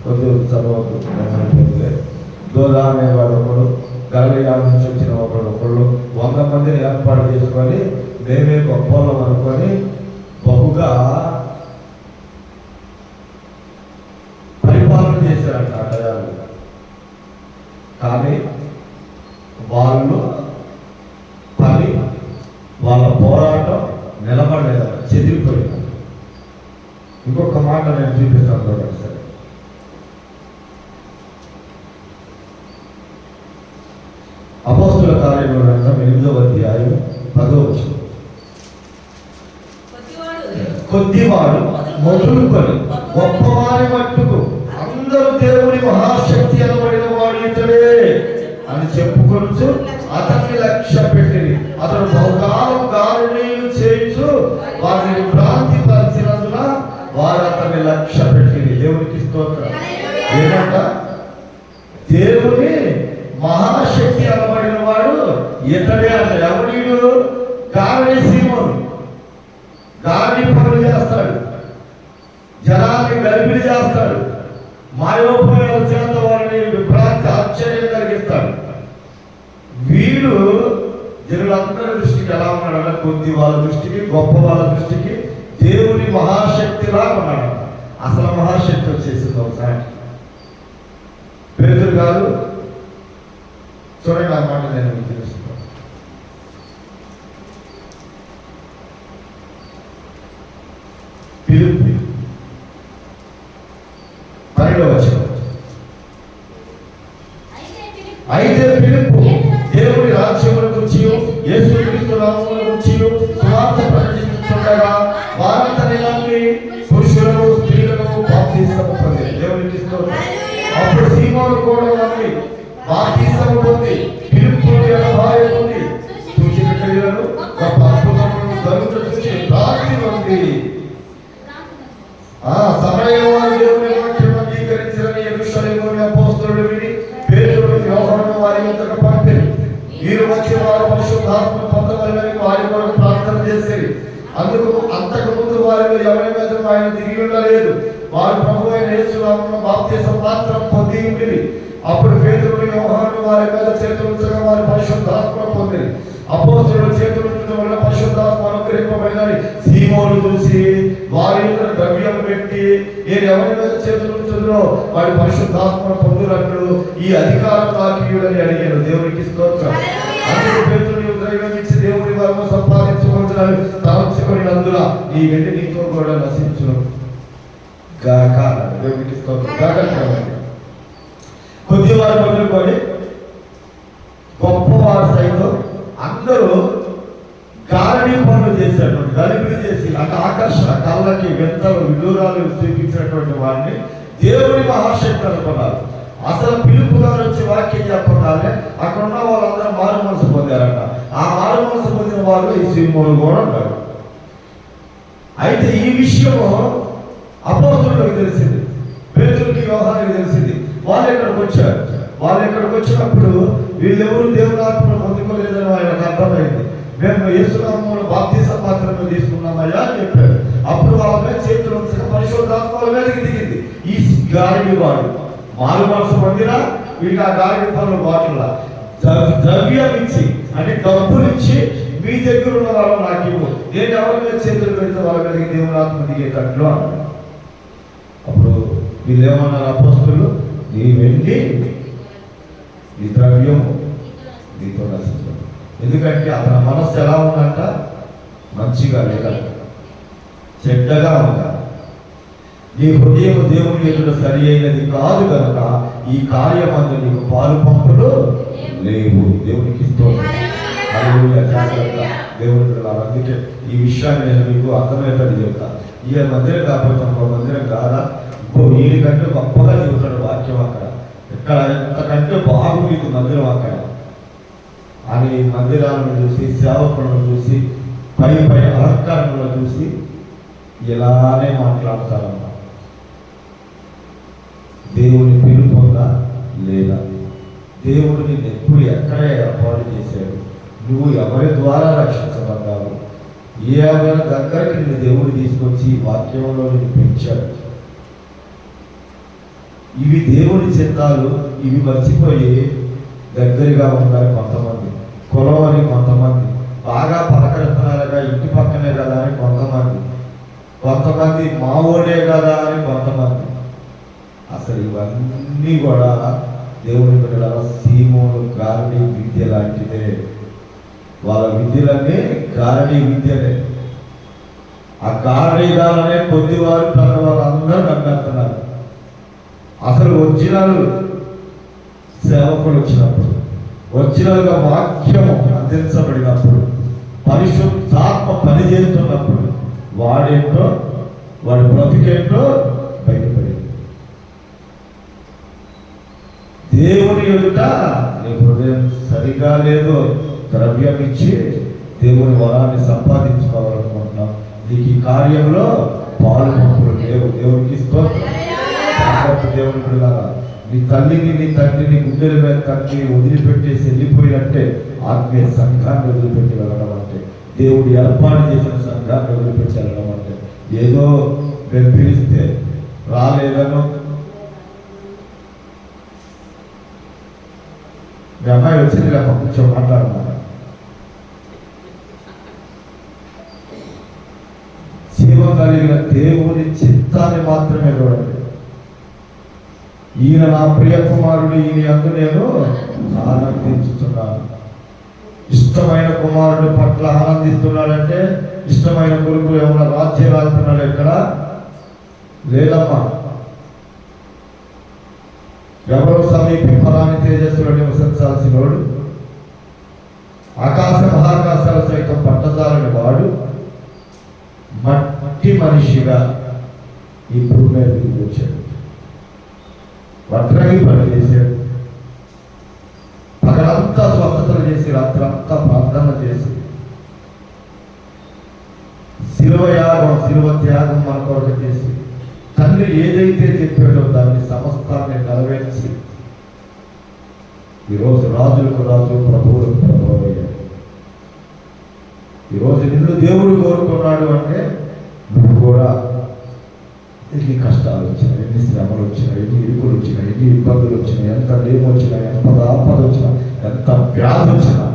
కొద్దిగా చదవద్దు. దోదా అనేవాడు ఒకడు, గలిలయ నుంచి వచ్చిన ఒకళ్ళు 100 మందిని ఏర్పాటు చేసుకొని మేమే గొప్పలం అనుకొని బహుగా పరిపాలన చేశారంట ఆ టయాలు. కానీ వాళ్ళు పని, వాళ్ళ పోరాటం నిలబడలేదు, చెదిరిపోయింది. ఇంకొక మాట నేను చూపిస్తాను చూడండి. సరే, అపోస్తుల కార్యముల గ్రంథం 8వ అధ్యాయం 10వ వచనం. కొద్దివాడు మొదలుకొని గొప్పవారి మట్టుకు అందరూ దేవుని మహాశక్తి అనబడిన వాడు ఇతడే అని చెప్పుకొనుచు అతన్ని లక్ష్య పెట్టింది. అతడు బహుకాలం గారునీయులు చేయించు వారిని భ్రాంతి పరిచినందున వారు అతన్ని లక్ష్య పెట్టింది. దేవునికి స్తోత్రం. ఏంటంట? దేవుని మహాశక్తి అనబడిన వాడు ఇతడే అంట. ఎవడీడు? గారడి సీమోను. గారడి పనులు చేస్తాడు, జనాన్ని గర్భిణి చేస్తాడు, మాయోపాయాల చేత వారిని విభ్రాంతి, ఆశ్చర్యం కలిగిస్తాడు. వీడు జనులందరి దృష్టికి ఎలా ఉన్నాడంటే, కొద్ది వాళ్ళ దృష్టికి, గొప్ప వాళ్ళ దృష్టికి దేవుని మహాశక్తిలా ఉన్నాడు. అసలు మహాశక్తి వచ్చేసింది ఒకసారి. పేతురు గారు చూడండి, ఆ మాట నేను మీకు తెలుస్తున్నాను. ఫిలిప్పీ 12వ వచనం. అయితే ఫిలిప్పు దేవుని రాజ్యముల గురించి, యేసుక్రీస్తు నామముల గురించి సువార్త ప్రకటిస్తుండగా వారందరినీ నమ్మి పురుషులను, స్త్రీలను బాప్తిస్మము పొందిరి. దేవునికి స్తోత్రం. అప్పుడు సీమోను కూడా నమ్మి బాప్తిసం పొంది పిలుపు భార్యకుంది సూచన క్రియలను గొప్ప అద్భుతములను జరుగుతూ చూసి రాత్రి ఉంది. సమయం వారు దేవుని వాక్యం అంగీకరించాలని యెరూషలేములోని అపోస్తలులు విని పేతురు యోహాను వారి యొద్దకు పంపిరి. వీరు వచ్చి వారు పరిశుద్ధాత్మను పొందవలెనని వారి కొరకు ప్రార్థన చేసిరి. అంతకు ముందు వారిలో ఎవరి మీద ఆయన దిగి ఉండలేదు. వారు ప్రభువైన యేసు నామమున బాప్తిసం మాత్రం పొంది ఉండిరి. అప్పుడు పేతురు యోహాను వారి మీద చేతులుంచగా వారు పరిశుద్ధాత్మను పొందిరి. అపోస్తలులు చేతులుంచడం వల్ల పరిశుద్ధాత్మ అనుగ్రహింపబడినని సీమోను చూసి వారి ద్రవ్యం పెట్టి నేను ఎవరి మీద చేతులుంచదో వారి పరిశుద్ధాత్మను పొందునట్లు ఈ అధికారం నాకీయుడని అడిగాను. దేవునికి స్తోత్రం. అందుకు పేతురు నీవు ద్రవ్యం ఇచ్చి దేవుని వరము సంపాదించుకుంటున్నాను తలంచుకున్నందున ఈ వెండి నీతో కూడా నశించును గాక. దేవునికి స్తోత్రం. జాగ్రత్త. కొద్దివారు మొదలుకొని గొప్పవారు సైతం అందరూ గారడీ పనులు చేసేటువంటి గలిబిలి చేసి అంటే ఆకర్షణ కళ్ళకి వింతలు విదూరాలు చూపించినటువంటి వాడిని దేవుని మహాశక్తి అనుకున్నారు. అసలు పిలుపు గారు వచ్చి వాక్యం చెప్పగానే అక్కడ ఉన్న వాళ్ళందరూ మారు మనసు పొందారట. ఆ మారు మనసు పొందిన వాళ్ళు ఈ సీమోను కూడా ఉన్నారు. అయితే ఈ విషయము అపోస్తలులకు తెలిసింది, పేతురుకి యోహానుకి తెలిసింది. వాళ్ళు ఇక్కడికి వచ్చారు. వాళ్ళు ఇక్కడికి వచ్చినప్పుడు వీళ్ళెవరు దేవుని ఆత్మను పొందుకోలేదని ఆయనకు అర్థమైంది. మేము యేసునామమున బాప్తిసం మాత్రమే తీసుకున్నామయ్యా అని చెప్పారు. అప్పుడు వాళ్ళ మీద చేతులు ఉంచక పరిశుద్ధాత్మ వాళ్ళ మీదకి దిగింది. ఈ గాలిడి వాడు మారు మనసు పొందినా వీళ్ళకి ఆ గాలిడి పనులు బాటల ద్రవ్యం ఇచ్చి అంటే డబ్బులు ఇచ్చి మీ దగ్గర ఉన్న వాళ్ళు నాకు ఇవ్వు, నేను ఎవరి మీద చేతులు పెడితే వాళ్ళ మీదకి దేవుని ఆత్మ దిగేటట్లు అన్నాడు. అప్పుడు వీళ్ళు ఏమన్నారు అపోస్తలులు, నీ వెండి నీ ద్రవ్యం నీతో నశించదు. ఎందుకంటే అతని మనస్సు ఎలా ఉందంట, మంచిగా లేదంట, చెడ్డగా ఉందా. నీ హృదయం దేవుని ఎదుట సరి అయినది కాదు కనుక ఈ కార్యమందు నీకు పాలు పంపులు లేవు. దేవునికి జాగ్రత్త. దేవుని అందుకే ఈ విషయాన్ని నేను మీకు అర్థమయ్యేటట్టు చెప్తాను. ఈ మందిరం కాకపోతే ఇంకో మందిరం కాదా, ఇంకో వీడికంటే గొప్పగా చెబుతాడు వాక్యం అక్కడ. ఇక్కడ ఇంతకంటే బాగుంది మందిరం అక్కడ అని మందిరాలను చూసి సేవకులను చూసి పై అలంకరణలు చూసి ఇలానే మాట్లాడతారన్నమాట. దేవుని పిలుపు ఉందా లేదా, దేవుడిని ఎప్పుడు ఎక్కడ ఏర్పాటు చేశాడు, నువ్వు ఎవరి ద్వారా రక్షించబడ్డావు, ఏ ఎవరి దగ్గరికి నిన్ను దేవుడు తీసుకొచ్చి వాక్యంలో నిన్ను పెంచాడు. ఇవి దేవుని చిత్తాలు. ఇవి మర్చిపోయి దగ్గరగా ఉన్నారు కొంతమంది, కులం అని కొంతమంది, బాగా పలకరిస్తున్నారుగా ఇంటి పక్కనే కదా అని కొంతమంది మావోడే కదా అని కొంతమంది. అసలు ఇవన్నీ కూడా దేవుని బిడ్డల సీమోను గారడీ విద్య లాంటిదే. వాళ్ళ విద్యలన్నీ గారడీ విద్యనే. ఆ గారడీ గారనే కొద్దివారు పెద్దవారు అందరూ నమ్మేస్తున్నారు. అసలు ఒరిజినల్ సేవకులు వచ్చినప్పుడు, ఒరిజినల్గా వాక్యము అందించబడినప్పుడు, పరిశుద్ధాత్మ పనిచేస్తున్నప్పుడు వాడేంటో వాడి బ్రతికేంటో బయటపడింది. దేవుని ఎదుట నీ హృదయం సరిగా లేదో ద్రవ్యం ఇచ్చి దేవుని వరాన్ని సంపాదించుకోవాలనుకుంటున్నాం. నీకు ఈ కార్యంలో పాలు పంపులు లేవు. దేవునికి దేవుని బిడ్డలారా, నీ తల్లిని నీ తండ్రిని గుండెల మీద తట్టి వదిలిపెట్టేసి వెళ్ళిపోయినట్టే ఆత్మీయ సంఘాన్ని వదిలిపెట్టి వెళ్ళడం అంటే, దేవుడు ఏర్పాటు చేసిన సంఘాన్ని వదిలిపెట్టి వెళ్ళడం అంటే, ఏదో మేము పిలిస్తే రాలేదనో, మీ అమ్మాయి వచ్చింది లేక కొంచెం మాట్లాడమాట, జీవం కలిగిన దేవుని చిత్తాన్ని మాత్రమే చూడండి. ఈయన నా ప్రియ కుమారుడు, ఈయన యందు నేను ఆనందించుతున్నాను. ఇష్టమైన కుమారుడు పట్ల ఆనందిస్తున్నాడంటే ఇష్టమైన కొడుకు ఏమన్నా రాజ్యం ఆడుతున్నాడు ఎక్కడ లేదమ్మా. ఎవరో సమీపింపరాని తేజస్సులో నివసించాల్సిన వాడు, ఆకాశ మహాకాశాలు సైతం పట్టజాలని వాడు మట్టి మనిషిగా ఈ భూమి మీదకి వచ్చాడు. వడ్రంగి పని చేశాడు, శిలువ త్యాగం మన కొరకు చేసి తండ్రి ఏదైతే చెప్పాడో దాన్ని సమస్తాన్ని నెరవేర్చి ఈరోజు రాజులకు రాజు ప్రభువులకు ప్రభువు అయ్యాడు. ఈరోజు నిన్ను దేవుడు కోరుకున్నాడు అంటే నువ్వు కూడా ఎన్ని కష్టాలు వచ్చినాయి, ఎన్ని శ్రమలు వచ్చినాయి, ఎన్ని ఇరుకులు వచ్చినాయి, ఎన్ని ఇబ్బందులు వచ్చినాయి, ఎంత లేము వచ్చినాయి, ఎంత ఆపద వచ్చినా, ఎంత వ్యాధి వచ్చినా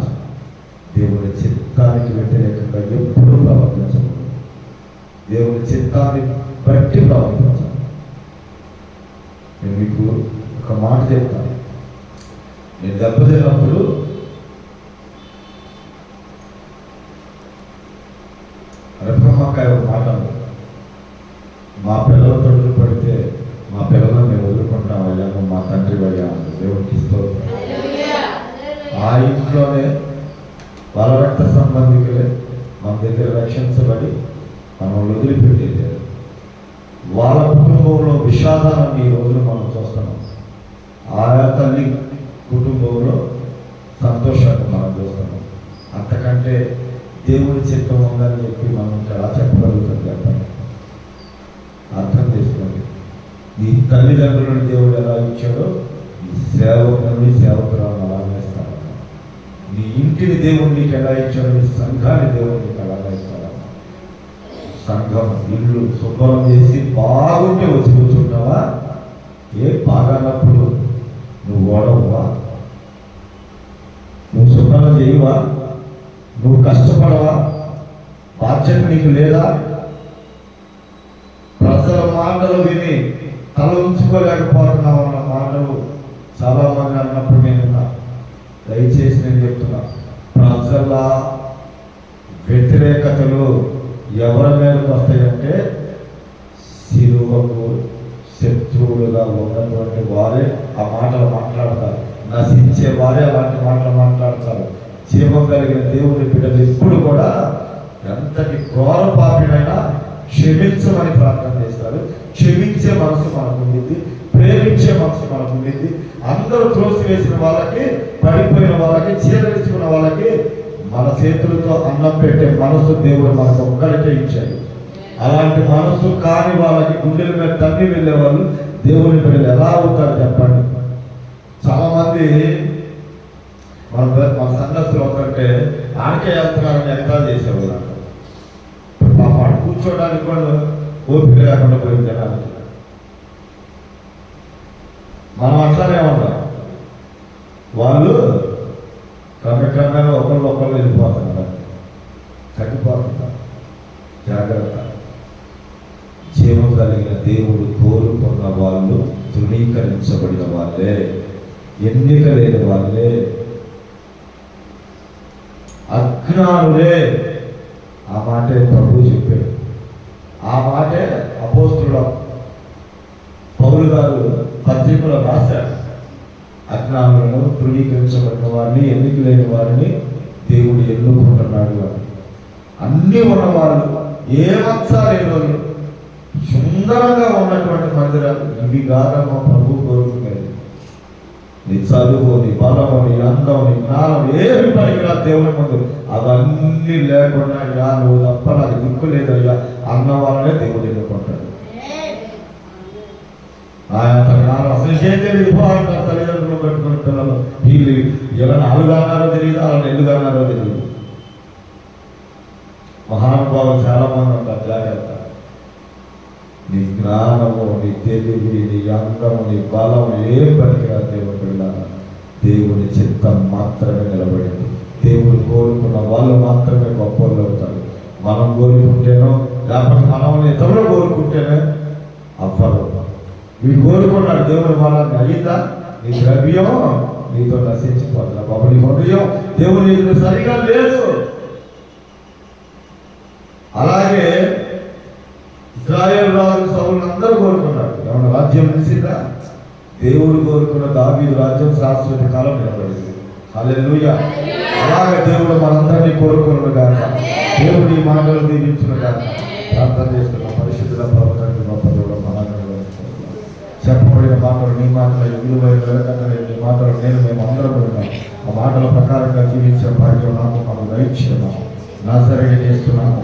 దేవుని చిత్తానికి వ్యతిరేకంగా ఎప్పుడు ప్రవర్తించకూడదు. దేవుని చిత్తాన్ని బట్టి ప్రవర్తించాలి. నేను మీకు ఒక మాట చెప్తాను. నేను దెబ్బతిన్నప్పుడు రెప్పమ్మకాయ ఒక మాట ఉంది, మా పిల్లలతో వదిలిపడితే మా పిల్లలను మేము వదులుకుంటాం అయ్యా, మా తండ్రి అయ్యా అంది. దేవుడికి స్తోత్రం. ఆ ఇంట్లోనే వాళ్ళ రక్త సంబంధికులే మన దగ్గర రక్షించబడి మనం వదిలిపెట్టేది. వాళ్ళ కుటుంబంలో విషాదాన్ని ఈ రోజులు మనం చూస్తున్నాం. ఆయా తల్లి కుటుంబంలో సంతోషాన్ని మనం చూస్తున్నాం. అంతకంటే దేవుడి చిత్తం ఉందని చెప్పి మనం ఎలా చెప్పగలుగుతాం చెప్పండి? అర్థం చేసుకోండి. నీ తల్లిదండ్రులను దేవుడు ఎలా ఇచ్చాడో నీ సేవకుని సేవకురాలను అలా వేస్తాడు. నీ ఇంటిని దేవుడు నీకు ఎలా ఇచ్చాడో నీ సంఘాన్ని దేవుడు నీకు అలాగా ఇస్తాడు. సంఘం ఇల్లు శుభ్రం చేసి బాగుంటే వచ్చి కూర్చుంటావా? బాగానప్పుడు నువ్వు ఓడవా? నువ్వు శుభ్రం చేయవా? నువ్వు కష్టపడవా? బాధ్యత నీకు లేదా? ప్రజల మాటలు విని తల ఉంచుకోలేకపోతున్నావు అన్న మాటలు చాలా మంది అన్నప్పుడు నేను దయచేసి నేను చెప్తున్నా, ప్రజల వ్యతిరేకతలు ఎవరి మీదకి వస్తాయంటే శిలువకు శత్రువులుగా ఉన్నటువంటి వారే ఆ మాటలు మాట్లాడతారు. నశించే వారే అలాంటి మాటలు మాట్లాడతారు. జీవం కలిగిన దేవుని బిడ్డలు ఎప్పుడు కూడా ఎంతటి ఘోర పాపినైనా క్షమించమని ప్రార్థన చేస్తారు. క్షమించే మనసు మనకు ఉండింది, ప్రేమించే మనసు మనకు ఉండింది. అందరూ త్రోసివేసిన వాళ్ళకి, పడిపోయిన వాళ్ళకి, చీదరించుకున్న వాళ్ళకి మన చేతులతో అన్నం పెట్టే మనసు దేవుడు మనకు ఒక్కరికే ఇచ్చాడు. అలాంటి మనసు కాని వాళ్ళకి గుండెల మీద తన్ని వెళ్ళే వాళ్ళు దేవుని బిడ్డలు ఎలా అవుతారు చెప్పండి? చాలా మంది మన సందస్సులు అవుతుంటే ఆడికే వెళ్తున్నారని ఎక్కడ చేసేవాళ్ళు. పాప కూర్చోడానికి కూడా ఓపిక లేకుండా పోయిన జనానికి. మనం అట్లానే ఉన్నాం. వాళ్ళు క్రమక్రమంగా ఒకళ్ళు వెళ్ళిపోతున్నారు, తగ్గిపోతున్నారు. జాగ్రత్త. జీవం కలిగిన దేవుడు కోరుకున్న వాళ్ళు తృణీకరించబడిన వాళ్ళే, ఎన్నిక లేని వాళ్ళే, అజ్ఞానులే. ఆ మాటే ప్రభువు చెప్పాడు. ఆ మాటే అపోస్తుల పౌలు గారు పత్రికలో రాశారు. అజ్ఞానులను, తృణీకరించబడిన వారిని, ఎన్నిక లేని వారిని దేవుడు ఎన్నుకుంటున్నాడు అని. అన్నీ ఉన్నవాళ్ళు, ఏ మచ్చ లేని వాళ్ళు, సుందరంగా ఉన్నటువంటి మందిరాలు ఇవి కాదమ్మా ప్రభు కోరుకునేది. నీ చదువు, నీ బలము, నీ అందం, నీ జ్ఞానం ఏమి పనికిరా దేవుని ముందు. అవన్నీ లేకుండా అయ్యా నువ్వు తప్ప నాకు దిక్కు లేదయ్యా అన్న వాళ్ళనే దేవుడు ఎన్నుకుంటాడు. ఆయన జ్ఞానం అసలు ఏం తెలియదు అంటారు తల్లిదండ్రులు పెట్టుకున్న పిల్లలు. వీళ్ళు ఎలా నాలుగు అన్నారో తెలియదు, వాళ్ళని ఎందుకు అన్నారో తెలియదు. మహానుభావులు చాలా మంది ఉంటారు. జాగ్రత్త. నీ జ్ఞానము, నీ తెలివి, నీ అందము, నీ బలము ఏం పనికిరా దేవుడు వెళ్ళాలి. దేవుని చిత్తం మాత్రమే నిలబడింది. దేవుడు కోరుకున్న వాళ్ళు మాత్రమే గొప్పలు అవుతారు. మనం కోరుకుంటేనో లేకపోతే మనం ఇతరులు కోరుకుంటేనే అవ్వరు. వీడు కోరుకున్నాడు దేవుని వాళ్ళని అయ్యిందా? నీ ద్రవ్యం నీతో నశించిపోతున్నా బాబు. నీ హృదయం దేవుని ఎదురు సరిగా లేదు. అలాగే ఇశ్రాయేలు రాజు సౌలు అందరూ కోరుకున్నాడు. ఏమన్నా రాజ్యం నిలిచిందా? దేవుడు కోరుకున్న దావీదు రాజ్యం శాశ్వత కాలం నిలబడింది. హల్లెలూయా. అలాగే దేవుడు మనందరినీ కోరుకున్నాడు కాక దేవుడు ఈ మాటలు దీవించిన కాక ప్రార్థన చేస్తున్న పరిశుద్ధుల ప్రభుత్వానికి గొప్ప దేవుడు మనందరూ చెప్పబడిన మాటలు నీ మాటలు విలువైన నీ మాటలు మేము అందరం ఉన్నాం. ఆ మాటల ప్రకారంగా జీవించే భాగ్యం నాకు మనం దయచేస్తున్నాం. నా సరిగా చేస్తున్నాము.